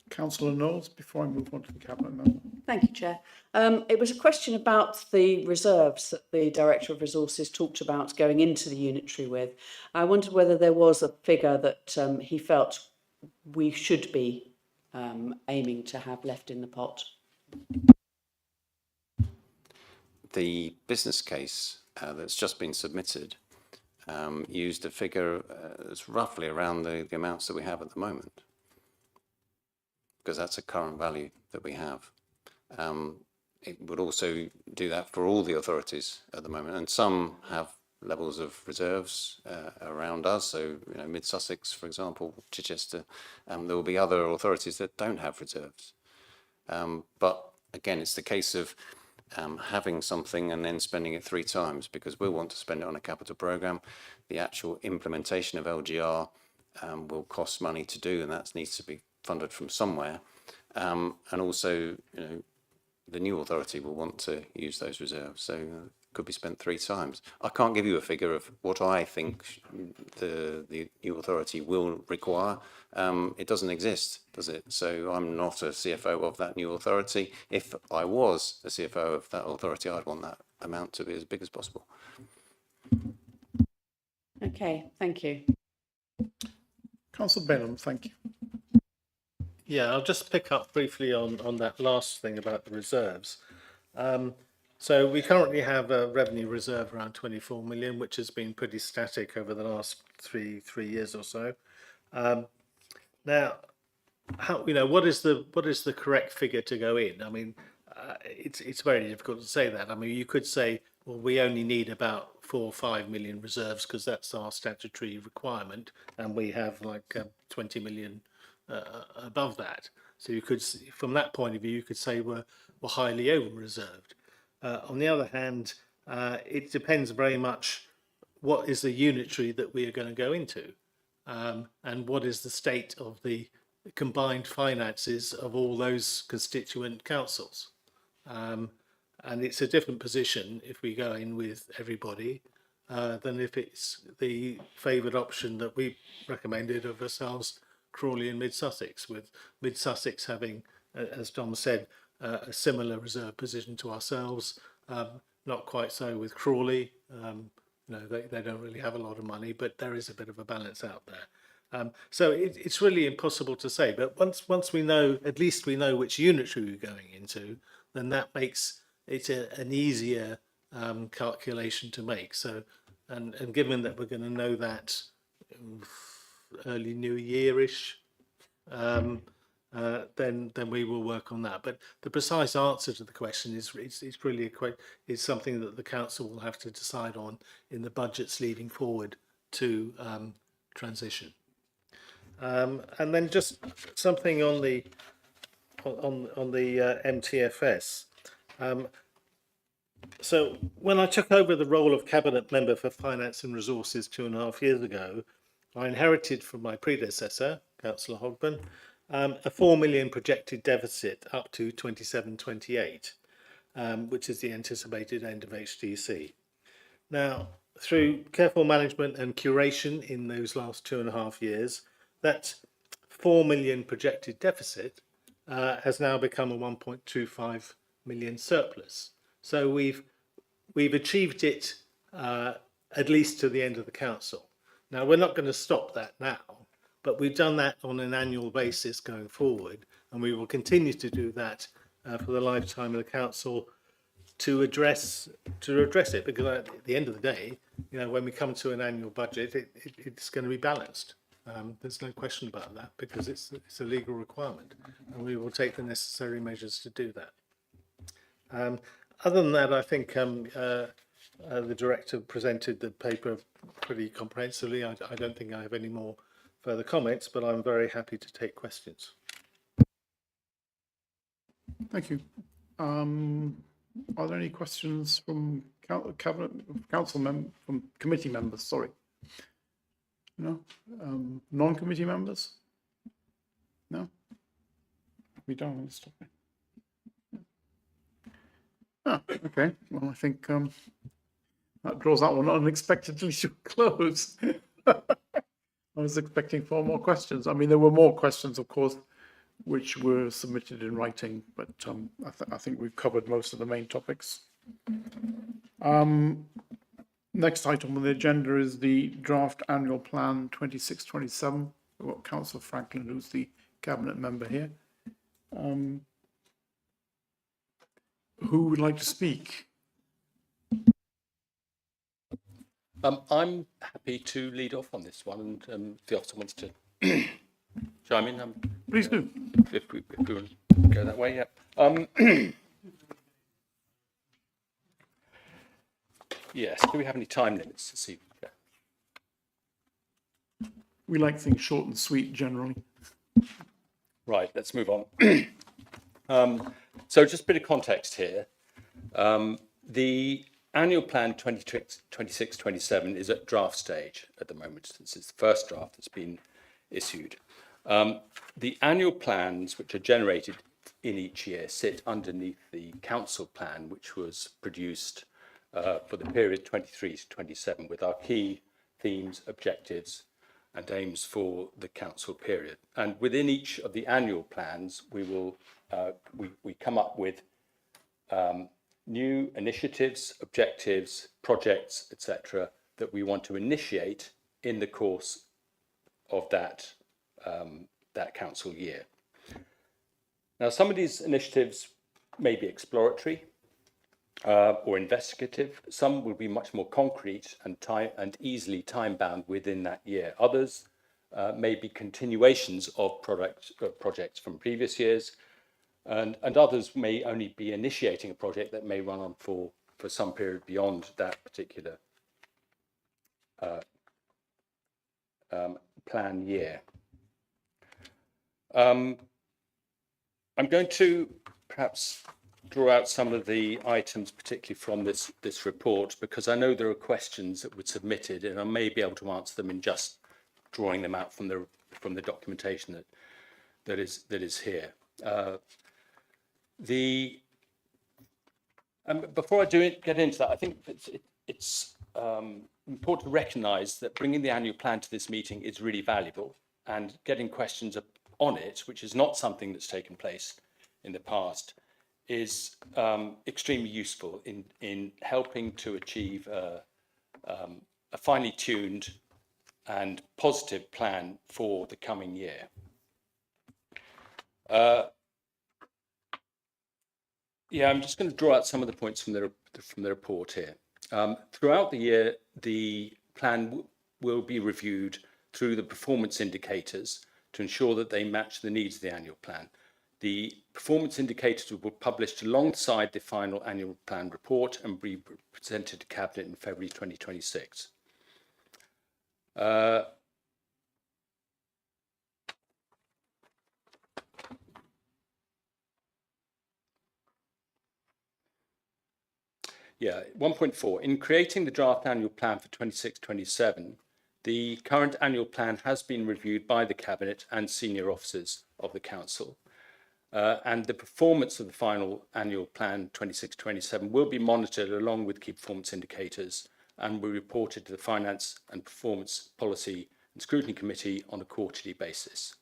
Councillor Knowles, before I move on to the Cabinet Member. Thank you, Chair. It was a question about the reserves that the Director of Resources talked about going into the unitary with. I wondered whether there was a figure that he felt we should be aiming to have left in the pot. The business case that's just been submitted used a figure that's roughly around the amounts that we have at the moment, because that's a current value that we have. It would also do that for all the authorities at the moment, and some have levels of reserves around us. So, Mid Sussex, for example, Chichester. There will be other authorities that don't have reserves. But again, it's the case of having something and then spending it 3 times, because we'll want to spend it on a capital programme. The actual implementation of LGR will cost money to do, and that needs to be funded from somewhere. And also, the new authority will want to use those reserves, so it could be spent 3 times. I can't give you a figure of what I think the new authority will require. It doesn't exist, does it? So I'm not a CFO of that new authority. If I was a CFO of that authority, I'd want that amount to be as big as possible. Okay, thank you. Councillor Benham, thank you. Yeah, I'll just pick up briefly on that last thing about the reserves. So we currently have a revenue reserve around 24 million, which has been pretty static over the last three years or so. Now, how, you know, what is the correct figure to go in? I mean, it's very difficult to say that. I mean, you could say, well, we only need about 4 or 5 million reserves because that's our statutory requirement, and we have like 20 million above that. So you could, from that point of view, you could say we're highly over reserved. On the other hand, it depends very much what is the unitary that we are going to go into, and what is the state of the combined finances of all those constituent councils. And it's a different position if we go in with everybody than if it's the favoured option that we recommended of ourselves, Crawley and Mid Sussex, with Mid Sussex having, as Dom said, a similar reserve position to ourselves. Not quite so with Crawley. No, they don't really have a lot of money, but there is a bit of a balance out there. So it's really impossible to say. But once we know, at least we know which unitary we're going into, then that makes it an easier calculation to make. So, and given that we're going to know that early New Year-ish, then we will work on that. But the precise answer to the question is it's really is something that the council will have to decide on in the budgets leading forward to transition. And then just something on the MTFS. So when I took over the role of Cabinet Member for Finance and Resources 2.5 years ago, I inherited from my predecessor, Councillor Hogben, a 4 million projected deficit up to 27-28, which is the anticipated end of HDC. Now, through careful management and curation in those last 2.5 years, that 4 million projected deficit has now become a 1.25 million surplus. So we've achieved it at least to the end of the council. Now, we're not going to stop that now, but we've done that on an annual basis going forward, and we will continue to do that for the lifetime of the council to address it, because at the end of the day, you know, when we come to an annual budget, it's going to be balanced. There's no question about that, because it's a legal requirement, and we will take the necessary measures to do that. Other than that, I think the director presented the paper pretty comprehensively. I don't think I have any more further comments, but I'm very happy to take questions. Thank you. Are there any questions from from committee members? Sorry. No. Non-committee members? No. We don't want to stop it. Ah, okay. Well, I think that draws that one unexpectedly to a close. I was expecting 4 more questions. I mean, there were more questions, of course, which were submitted in writing, but I think we've covered most of the main topics. Next item on the agenda is the draft annual plan 26-27. We've got Councillor Franklin, who's the cabinet member here. Who would like to speak? I'm happy to lead off on this one, and if the officer wants to chime in, please do. If we want to go that way, yeah. Yes. Do we have any time limits this evening? We like things short and sweet generally. Right. Let's move on. So just a bit of context here. The annual plan 26-27 is at draft stage at the moment. This is the first draft that's been issued. The annual plans which are generated in each year sit underneath the council plan, which was produced for the period 23-27 with our key themes, objectives and aims for the council period. And within each of the annual plans, we will we come up with new initiatives, objectives, projects, etc., that we want to initiate in the course of that council year. Now, some of these initiatives may be exploratory, or investigative. Some will be much more concrete and easily time-bound within that year. Others may be continuations of projects from previous years, and others may only be initiating a project that may run on for some period beyond that particular plan year. I'm going to perhaps draw out some of the items, particularly from this report, because I know there are questions that were submitted, and I may be able to answer them in just drawing them out from the documentation that is here. Before I get into that, I think it's important to recognise that bringing the annual plan to this meeting is really valuable, and getting questions on it, which is not something that's taken place in the past, is extremely useful in helping to achieve a finely tuned and positive plan for the coming year. I'm just going to draw out some of the points from the report here. Throughout the year, the plan will be reviewed through the performance indicators to ensure that they match the needs of the annual plan. The performance indicators will be published alongside the final annual plan report and be presented to Cabinet in February 2026. Yeah, 1.4. In creating the draft annual plan for 26-27, the current annual plan has been reviewed by the Cabinet and senior officers of the Council. And the performance of the final annual plan 26-27 will be monitored along with key performance indicators and will be reported to the Finance and Performance Policy and Scrutiny Committee on a quarterly basis.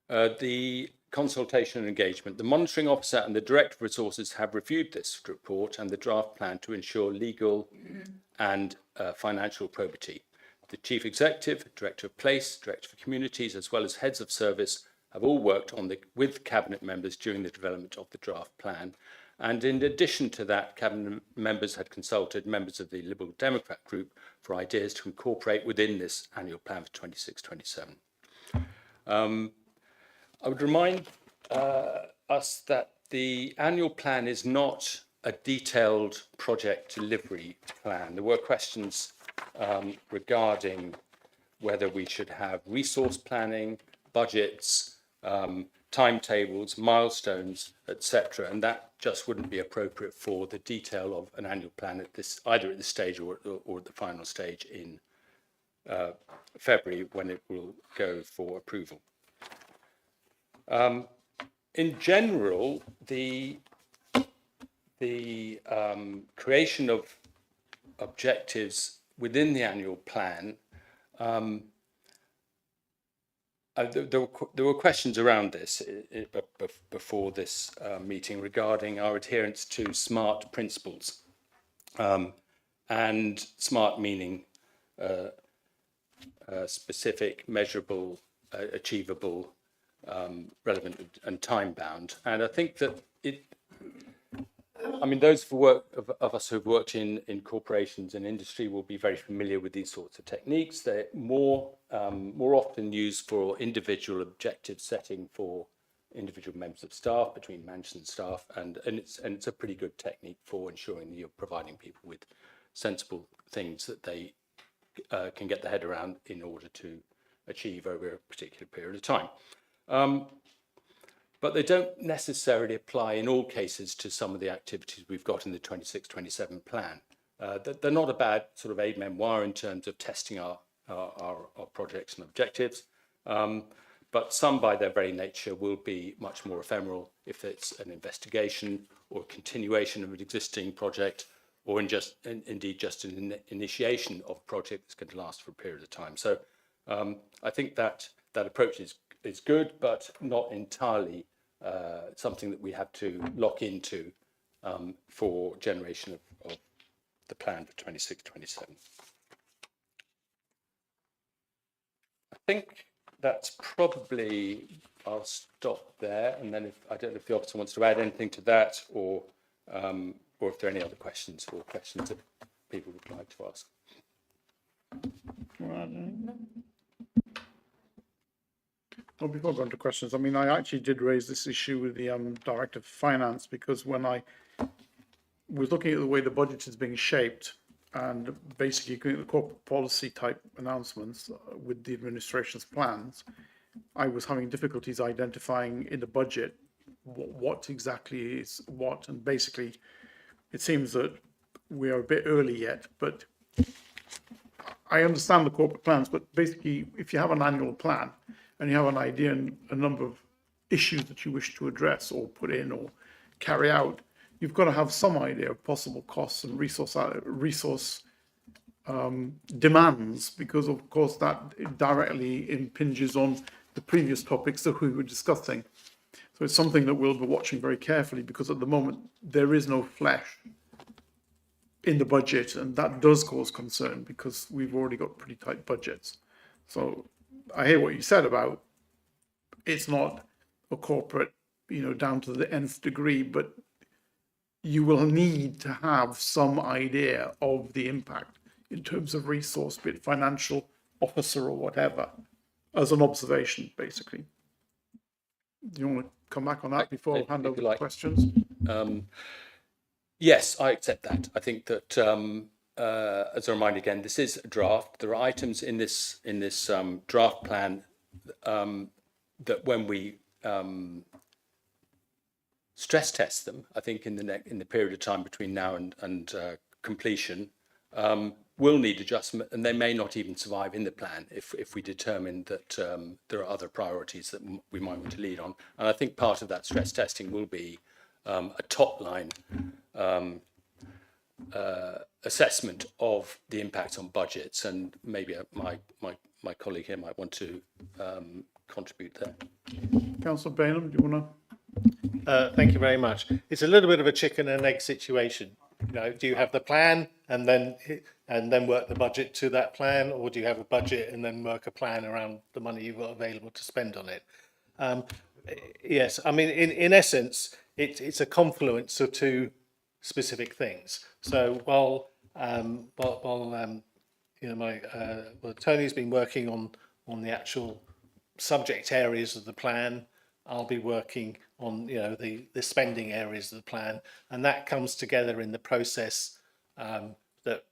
The consultation and engagement. The monitoring officer and the director of resources have reviewed this report and the draft plan to ensure legal and financial probity. The Chief Executive, Director of Place, Director for Communities, as well as heads of service have all worked with Cabinet members during the development of the draft plan. And in addition to that, Cabinet members had consulted members of the Liberal Democrat group for ideas to incorporate within this annual plan for 26-27. I would remind us that the annual plan is not a detailed project delivery plan. There were questions regarding whether we should have resource planning, budgets, timetables, milestones, etc., and that just wouldn't be appropriate for the detail of an annual plan either at this stage or at the final stage in February, when it will go for approval. In general, the creation of objectives within the annual plan, there were questions around this before this meeting regarding our adherence to SMART principles, and SMART meaning specific, measurable, achievable, relevant and time-bound. And I think that those of us who've worked in corporations and industry will be very familiar with these sorts of techniques. They're more often used for individual objective setting for individual members of staff, between managers and staff, and it's a pretty good technique for ensuring that you're providing people with sensible things that they can get their head around in order to achieve over a particular period of time. But they don't necessarily apply in all cases to some of the activities we've got in the 26-27 plan. They're not a bad sort of aid memoir in terms of testing our projects and objectives, but some by their very nature will be much more ephemeral if it's an investigation or a continuation of an existing project, or indeed just an initiation of a project that's going to last for a period of time. So I think that approach is good, but not entirely something that we have to lock into for generation of the plan for 26-27. I think that's probably I'll stop there, and then if I don't know if the officer wants to add anything to that, or if there are any other questions that people would like to ask. Well, before going to questions, I mean, I actually did raise this issue with the Director of Finance, because when I was looking at the way the budget is being shaped and basically doing the corporate policy type announcements with the administration's plans, I was having difficulties identifying in the budget what exactly is what. And basically, it seems that we are a bit early yet, but I understand the corporate plans, but basically, if you have an annual plan and you have an idea and a number of issues that you wish to address or put in or carry out, you've got to have some idea of possible costs and resource demands, because of course that directly impinges on the previous topics that we were discussing. So it's something that we'll be watching very carefully, because at the moment there is no flesh in the budget, and that does cause concern because we've already got pretty tight budgets. So I hear what you said about it's not a corporate, down to the nth degree, but you will need to have some idea of the impact in terms of resource, be it financial, officer or whatever, as an observation, basically. Do you want to come back on that before I hand over to questions? Yes, I accept that. I think that, as a reminder again, this is a draft. There are items in this draft plan that when we stress test them, I think in the period of time between now and completion, will need adjustment, and they may not even survive in the plan if we determine that there are other priorities that we might want to lead on. And I think part of that stress testing will be a top line assessment of the impact on budgets, and maybe my colleague here might want to contribute there. Councillor Bainham, do you want to? Thank you very much. It's a little bit of a chicken and egg situation. Do you have the plan and then work the budget to that plan, or do you have a budget and then work a plan around the money you've got available to spend on it? Yes, I mean, in essence, it's a confluence of two specific things. So while Tony's been working on the actual subject areas of the plan, I'll be working on the spending areas of the plan, and that comes together in the process that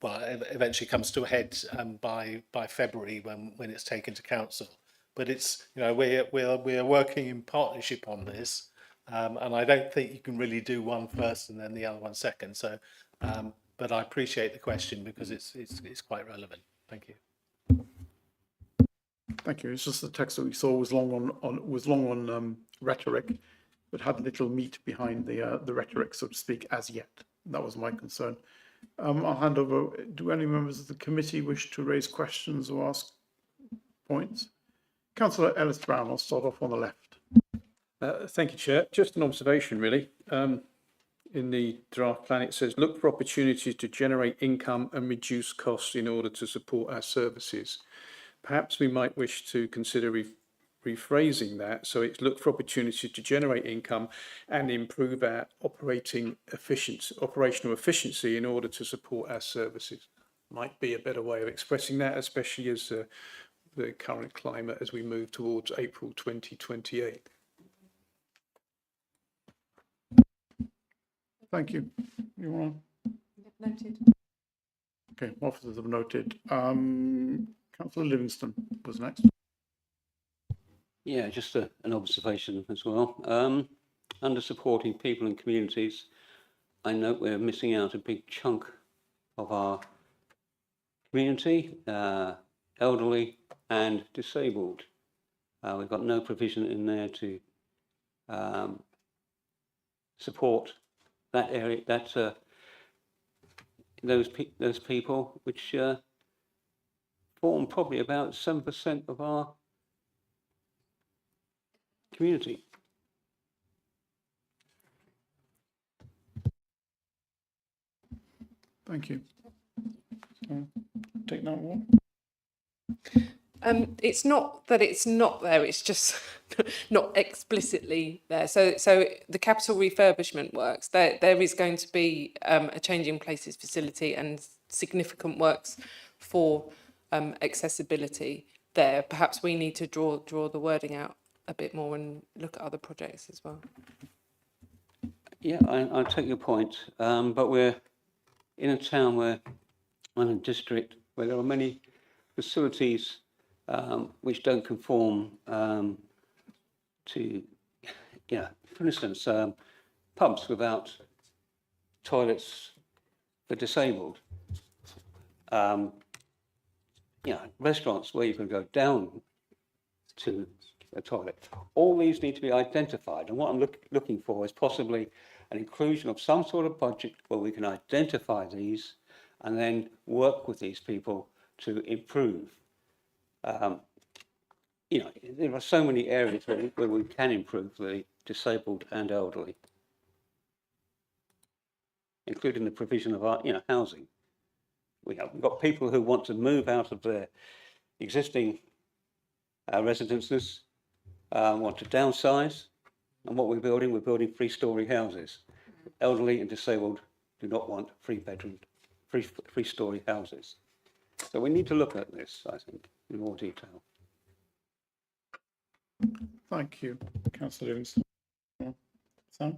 eventually comes to a head by February when it's taken to council. But it's we're working in partnership on this, and I don't think you can really do one first and then the other one second. So, but I appreciate the question because it's quite relevant. Thank you. Thank you. It's just the text that we saw was long on rhetoric, but had little meat behind the rhetoric, so to speak, as yet. That was my concern. I'll hand over. Do any members of the committee wish to raise questions or ask points? Councillor Ellis-Brown, I'll start off on the left. Thank you, Chair. Just an observation, really. In the draft plan, it says, look for opportunities to generate income and reduce costs in order to support our services. Perhaps we might wish to consider rephrasing that. So it's look for opportunities to generate income and improve our operational efficiency in order to support our services. Might be a better way of expressing that, especially as the current climate as we move towards April 2028. Thank you. You want? Noted. Okay, officers have noted. Councillor Livingston was next. Yeah, just an observation as well. Under supporting people and communities, I note we're missing out a big chunk of our community, elderly and disabled. We've got no provision in there to support that area, those people, which form probably about 7% of our community. Thank you. So, take that one. It's not that it's not there, it's just not explicitly there. So the capital refurbishment works, there is going to be a changing places facility and significant works for accessibility there. Perhaps we need to draw the wording out a bit more and look at other projects as well. Yeah, I take your point, but we're in a town in a district where there are many facilities which don't conform to, for instance, pubs without toilets for disabled, restaurants where you can go down to a toilet. All these need to be identified, and what I'm looking for is possibly an inclusion of some sort of budget where we can identify these and then work with these people to improve. There are so many areas where we can improve the disabled and elderly, including the provision of our, housing. We've got people who want to move out of their existing residences, want to downsize, and what we're building 3-storey houses. Elderly and disabled do not want 3-storey houses. So we need to look at this, I think, in more detail. Thank you, Councillor Livingston. Sam?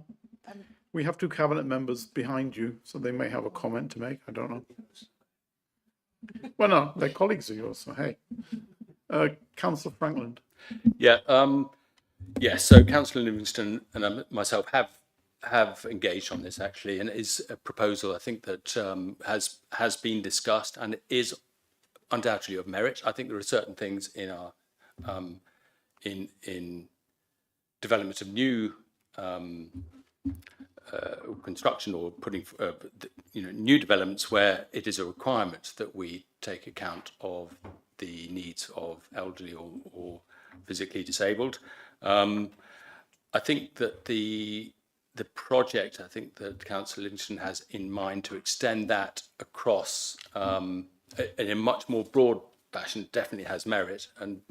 We have 2 cabinet members behind you, so they may have a comment to make. I don't know. Well, no, they're colleagues of yours, so hey. Councillor Frankland. Yeah, so Councillor Livingston and myself have engaged on this actually, and it is a proposal I think that has been discussed and is undoubtedly of merit. I think there are certain things in our in development of new construction or putting new developments where it is a requirement that we take account of the needs of elderly or physically disabled. I think that the project that Councillor Livingston has in mind to extend that across in a much more broad fashion definitely has merit, and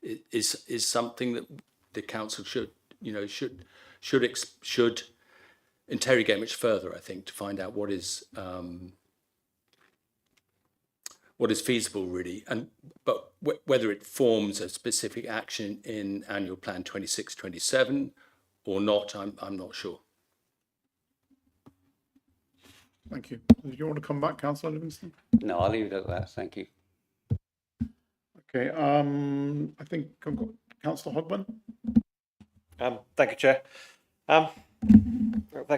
is something that the council should interrogate much further, I think, to find out what is feasible really, but whether it forms a specific action in annual plan 26-27 or not, I'm not sure. Thank you. Do you want to come back, Councillor Livingston? No, I'll leave it at that. Thank you. Okay. I think I've got Councillor Hogman. Thank you, Chair. Thank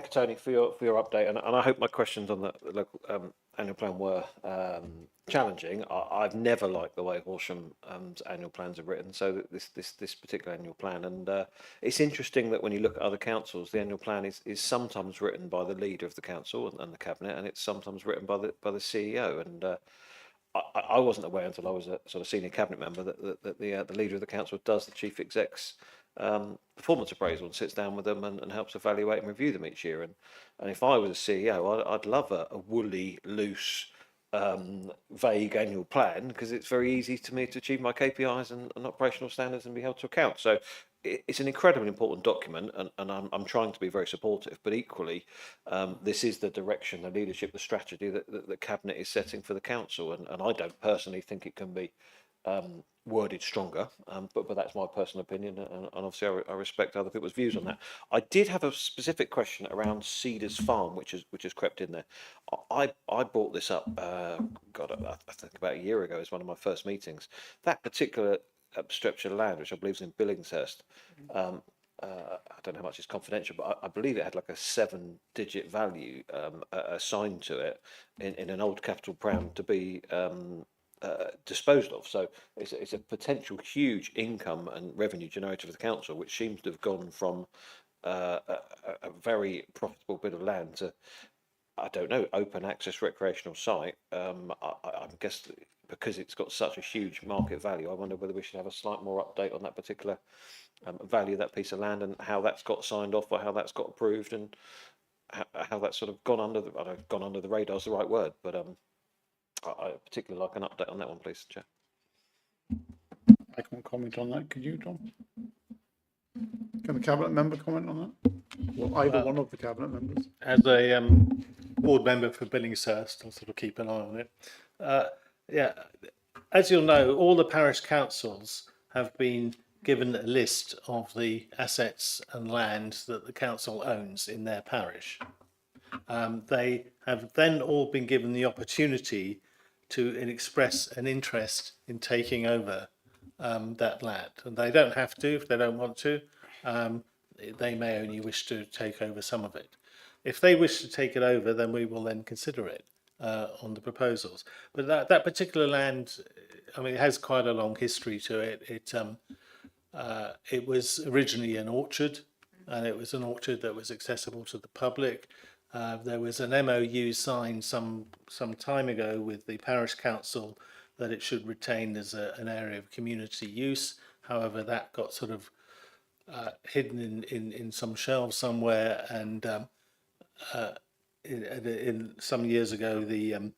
you, Tony, for your update, and I hope my questions on the local annual plan were challenging. I've never liked the way Horsham's annual plans are written, so this particular annual plan, and it's interesting that when you look at other councils, the annual plan is sometimes written by the leader of the council and the cabinet, and it's sometimes written by the CEO. And I wasn't aware until I was a sort of senior cabinet member that the leader of the council does the chief exec's performance appraisal and sits down with them and helps evaluate and review them each year. And if I was a CEO, I'd love a woolly, loose, vague annual plan, because it's very easy to me to achieve my KPIs and operational standards and be held to account. So it's an incredibly important document, and I'm trying to be very supportive, but equally this is the direction, the leadership, the strategy that the cabinet is setting for the council, and I don't personally think it can be worded stronger, but that's my personal opinion, and obviously I respect other people's views on that. I did have a specific question around Cedars Farm, which has crept in there. I brought this up, I think about a year ago as one of my first meetings. That particular stretch of land, which I believe is in Billingshurst, I don't know how much is confidential, but I believe it had like a 7-digit value assigned to it in an old capital plan to be disposed of. So it's a potential huge income and revenue generator for the council, which seems to have gone from a very profitable bit of land to, I don't know, open access recreational site. I guess because it's got such a huge market value, I wonder whether we should have a slight more update on that particular value of that piece of land, and how that's got signed off, or how that's got approved, and how that's sort of gone under the, I don't know if gone under the radar is the right word, but I particularly like an update on that one, please, Chair. I can't comment on that. Could you, Tom? Can the cabinet member comment on that? Well, either one of the cabinet members. As a board member for Billingshurst, I'll sort of keep an eye on it. Yeah, as you'll know, all the parish councils have been given a list of the assets and land that the council owns in their parish. They have then all been given the opportunity to express an interest in taking over that land, and they don't have to if they don't want to. They may only wish to take over some of it. If they wish to take it over, then we will then consider it on the proposals. But that particular land, I mean, it has quite a long history to it. It was originally an orchard, and it was an orchard that was accessible to the public. There was an MOU signed some time ago with the parish council that it should retain as an area of community use. However, that got sort of hidden in some shelves somewhere, and in some years ago, the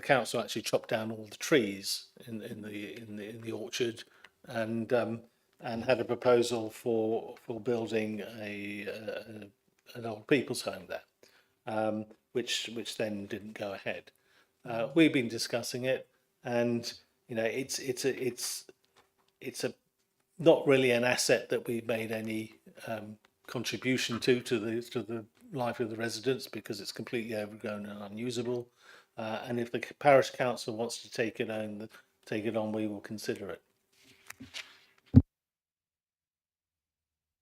council actually chopped down all the trees in the orchard, and had a proposal for building an old people's home there, which then didn't go ahead. We've been discussing it, and you know, it's a not really an asset that we've made any contribution to the life of the residents, because it's completely overgrown and unusable. And if the parish council wants to take it on, we will consider it.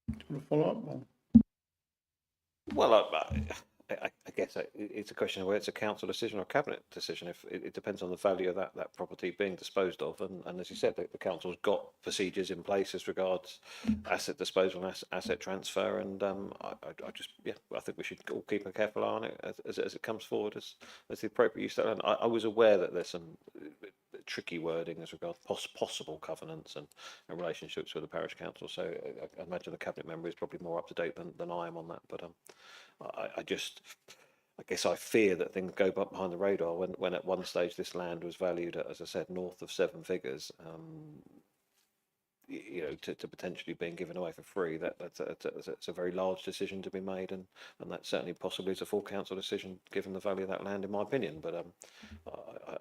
Do you want to follow up on? Well, I guess it's a question of whether it's a council decision or a cabinet decision. If it depends on the value of that property being disposed of, and as you said, the council's got procedures in place as regards asset disposal and asset transfer, and I think we should all keep a careful eye on it as it comes forward as the appropriate use. And I was aware that there's some tricky wording as regards possible covenants and relationships with the parish council. So I imagine the cabinet member is probably more up to date than I am on that, but I guess I fear that things go behind the radar when at one stage this land was valued at, as I said, north of 7 figures. You know, to potentially being given away for free, that's a very large decision to be made, and that certainly possibly is a full council decision given the value of that land, in my opinion. But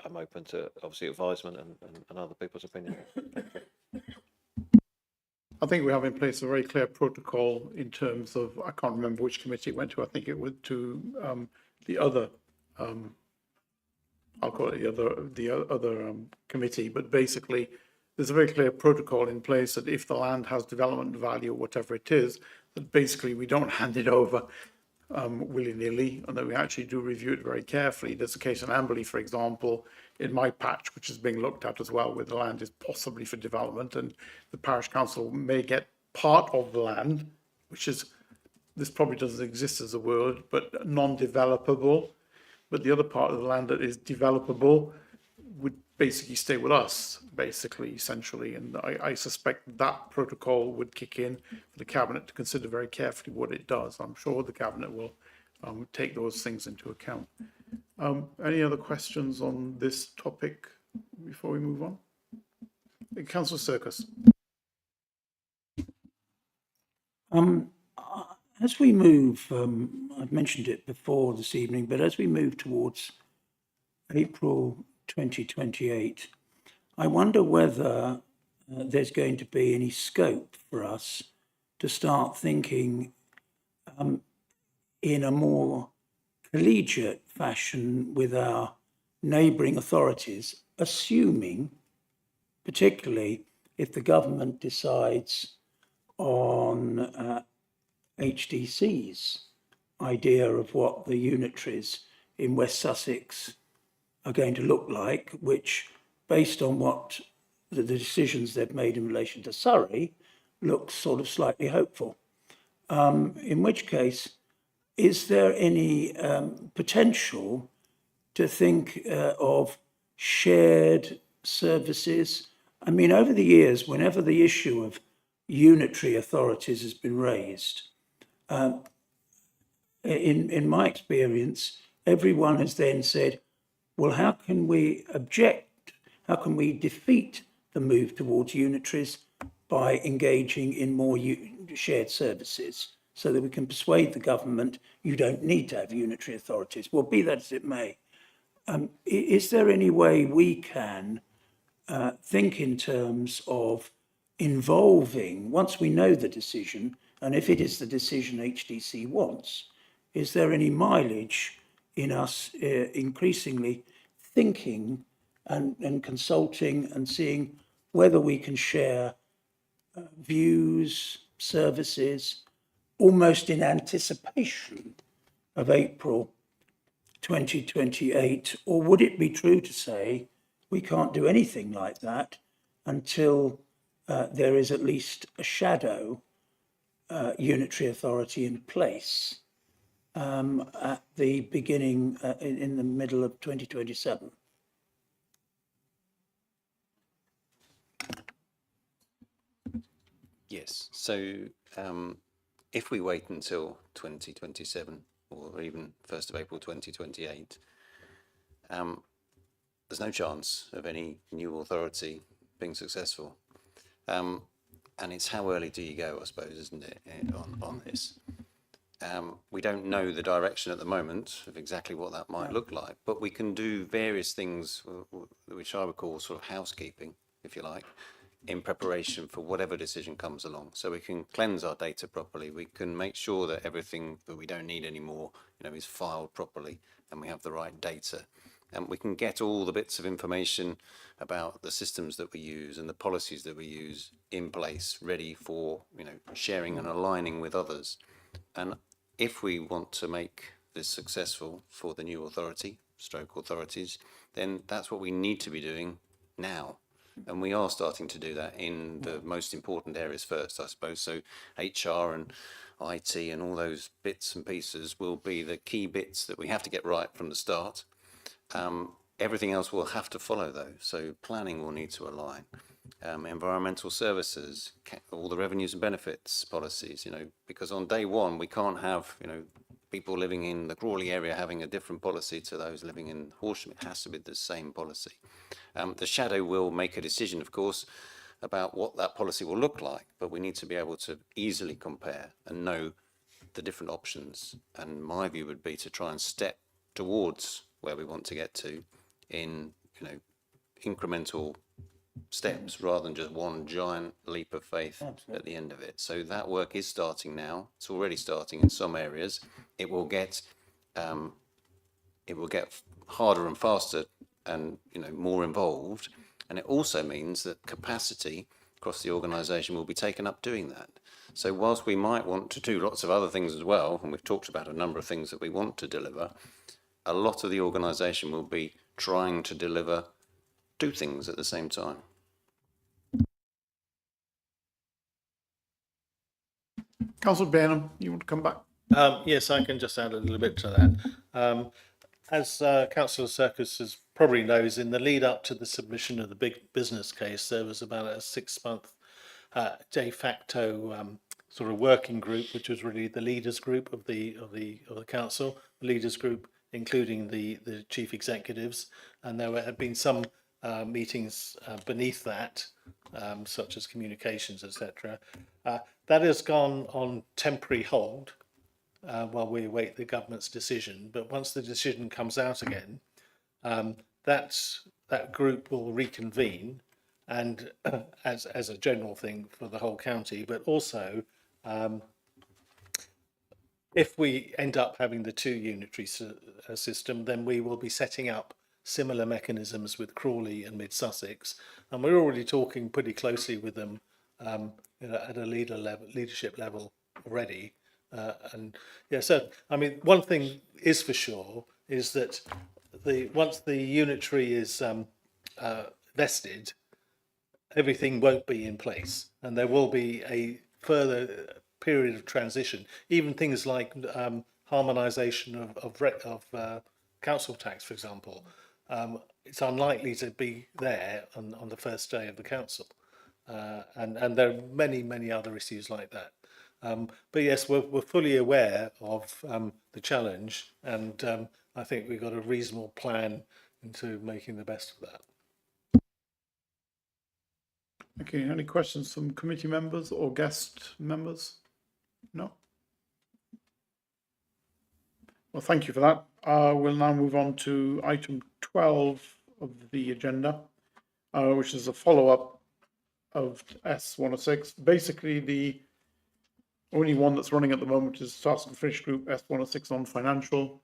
I'm open to obviously advisement and other people's opinion. I think we have in place a very clear protocol in terms of, I can't remember which committee it went to. I think it went to the other, I'll call it the other committee, but basically there's a very clear protocol in place that if the land has development value, whatever it is, that basically we don't hand it over willy-nilly, and that we actually do review it very carefully. There's a case in Amberley, for example, in my patch, which is being looked at as well, where the land is possibly for development, and the parish council may get part of the land, which is, this probably doesn't exist as a word, but non-developable, but the other part of the land that is developable would basically stay with us, basically, essentially. And I suspect that protocol would kick in for the cabinet to consider very carefully what it does. I'm sure the cabinet will take those things into account. Any other questions on this topic before we move on? Councillor Circus. As we move, I've mentioned it before this evening, but as we move towards April 2028, I wonder whether there's going to be any scope for us to start thinking in a more collegiate fashion with our neighbouring authorities, assuming, particularly if the government decides on HDC's idea of what the unitaries in West Sussex are going to look like, which, based on what the decisions they've made in relation to Surrey, looks sort of slightly hopeful. In which case, is there any potential to think of shared services? I mean, over the years, whenever the issue of unitary authorities has been raised, in my experience, everyone has then said, well, how can we object? How can we defeat the move towards unitaries by engaging in more shared services so that we can persuade the government you don't need to have unitary authorities? Well, be that as it may, is there any way we can think in terms of involving, once we know the decision, and if it is the decision HDC wants, is there any mileage in us increasingly thinking and consulting and seeing whether we can share views, services, almost in anticipation of April 2028, or would it be true to say we can't do anything like that until there is at least a shadow unitary authority in place at the beginning, in the middle of 2027? Yes. So if we wait until 2027 or even 1st of April 2028, there's no chance of any new authority being successful. And it's how early do you go, I suppose, isn't it, on this? We don't know the direction at the moment of exactly what that might look like, but we can do various things, which I would call sort of housekeeping, if you like, in preparation for whatever decision comes along. So we can cleanse our data properly. We can make sure that everything that we don't need anymore, is filed properly and we have the right data. And we can get all the bits of information about the systems that we use and the policies that we use in place, ready for, sharing and aligning with others. And if we want to make this successful for the new authorities, then that's what we need to be doing now. And we are starting to do that in the most important areas first, I suppose. So HR and IT and all those bits and pieces will be the key bits that we have to get right from the start. Everything else will have to follow though. So planning will need to align. Environmental services, all the revenues and benefits policies, because on day one, we can't have, people living in the Crawley area having a different policy to those living in Horsham. It has to be the same policy. The shadow will make a decision, of course, about what that policy will look like, but we need to be able to easily compare and know the different options. And my view would be to try and step towards where we want to get to in, incremental steps rather than just one giant leap of faith at the end of it. So that work is starting now. It's already starting in some areas. It will get harder and faster and more involved. And it also means that capacity across the organisation will be taken up doing that. So whilst we might want to do lots of other things as well, and we've talked about a number of things that we want to deliver, a lot of the organisation will be trying to do things at the same time. Councillor Bainham, you want to come back? Yes, I can just add a little bit to that. As Councillor Serkis probably knows, in the lead up to the submission of the big business case, there was about a 6-month de facto sort of working group, which was really the leaders group of the council, the leaders group including the chief executives, and there had been some meetings beneath that, such as communications, etc. That has gone on temporary hold while we await the government's decision. But once the decision comes out again, that group will reconvene, and as a general thing for the whole county, but also if we end up having the two unitary system, then we will be setting up similar mechanisms with Crawley and Mid Sussex, and we're already talking pretty closely with them at a leadership level already. And yeah, so I mean, one thing is for sure is that once the unitary is vested, everything won't be in place, and there will be a further period of transition. Even things like harmonisation of council tax, for example, it's unlikely to be there on the first day of the council, and there are many other issues like that. But yes, we're fully aware of the challenge, and I think we've got a reasonable plan into making the best of that. Okay, any questions from committee members or guest members? No? Well, thank you for that. We'll now move on to item 12 of the agenda, which is a follow-up of S106. Basically, the only one that's running at the moment is Task and Finish Group S106 non-financial.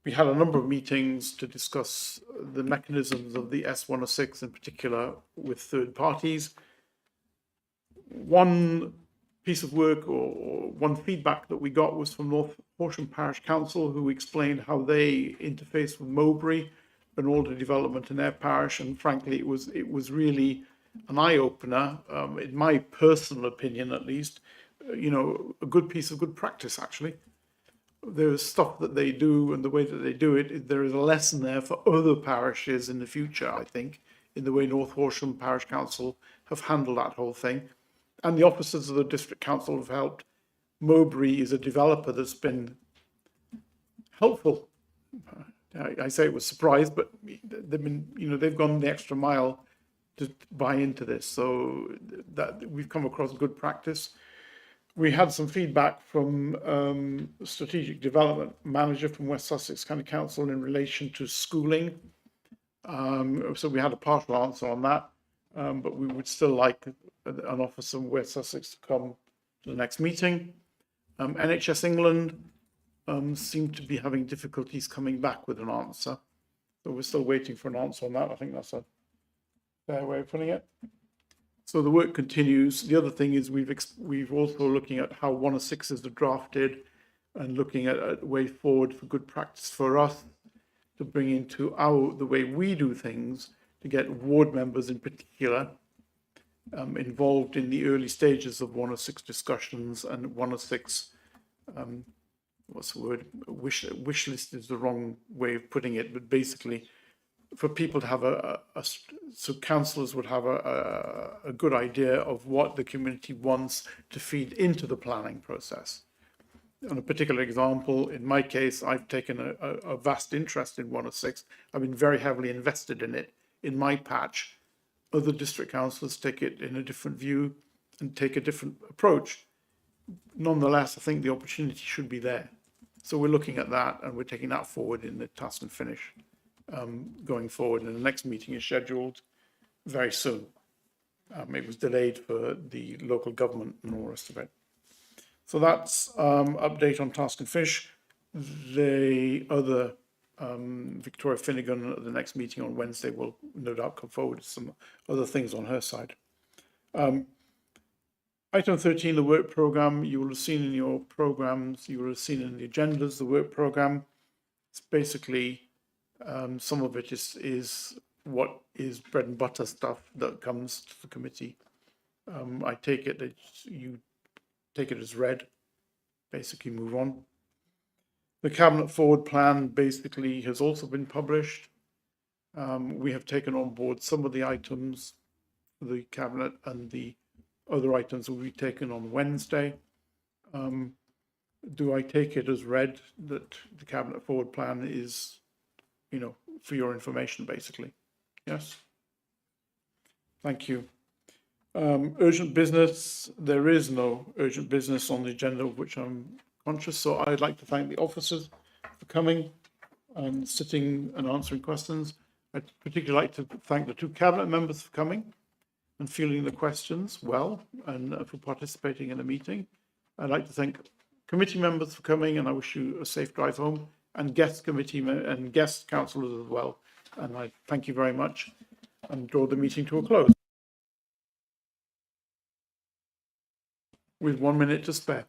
We had a number of meetings to discuss the mechanisms of the S106, in particular with third parties. One piece of work or one feedback that we got was from North Horsham Parish Council, who explained how they interface with Mowbray and all the development in their parish. And frankly, it was really an eye-opener, in my personal opinion at least, a good piece of good practice, actually. There's stuff that they do and the way that they do it, there is a lesson there for other parishes in the future, I think, in the way North Horsham Parish Council have handled that whole thing. And the officers of the District Council have helped. Mowbray is a developer that's been helpful. I say it was surprised, but they've been, they've gone the extra mile to buy into this. So that we've come across good practice. We had some feedback from strategic development manager from West Sussex County Council in relation to schooling. So we had a partial answer on that, but we would still like an officer from West Sussex to come to the next meeting. NHS England seem to be having difficulties coming back with an answer. So we're still waiting for an answer on that. I think that's a fair way of putting it. So the work continues. The other thing is we've also looking at how 106s are drafted and looking at a way forward for good practice for us to bring into the way we do things, to get ward members in particular involved in the early stages of 106 discussions and 106, what's the word? Wish list is the wrong way of putting it, but basically for people to have so councillors would have a good idea of what the community wants to feed into the planning process. On a particular example, in my case, I've taken a vast interest in 106. I've been very heavily invested in it in my patch. Other district councillors take it in a different view and take a different approach. Nonetheless, I think the opportunity should be there. So we're looking at that and we're taking that forward in the task and finish going forward. And the next meeting is scheduled very soon. It was delayed for the local government and all the rest of it. So that's update on task and fish. The other Victoria Finnegan at the next meeting on Wednesday will no doubt come forward with some other things on her side. Item 13, the work programme. You will have seen in your programmes, you will have seen in the agendas, the work programme. It's basically, some of it is what is bread and butter stuff that comes to the committee. I take it that you take it as read, basically move on. The Cabinet Forward Plan basically has also been published. We have taken on board some of the items for the Cabinet, and the other items will be taken on Wednesday. Do I take it as read that the Cabinet Forward Plan is, for your information, basically? Yes? Thank you. Urgent business. There is no urgent business on the agenda, of which I'm conscious. So I'd like to thank the officers for coming and sitting and answering questions. I'd particularly like to thank the two cabinet members for coming and fielding the questions well and for participating in the meeting. I'd like to thank committee members for coming, and I wish you a safe drive home, and guest committee and guest councillors as well. And I thank you very much and draw the meeting to a close. With 1 minute to spare.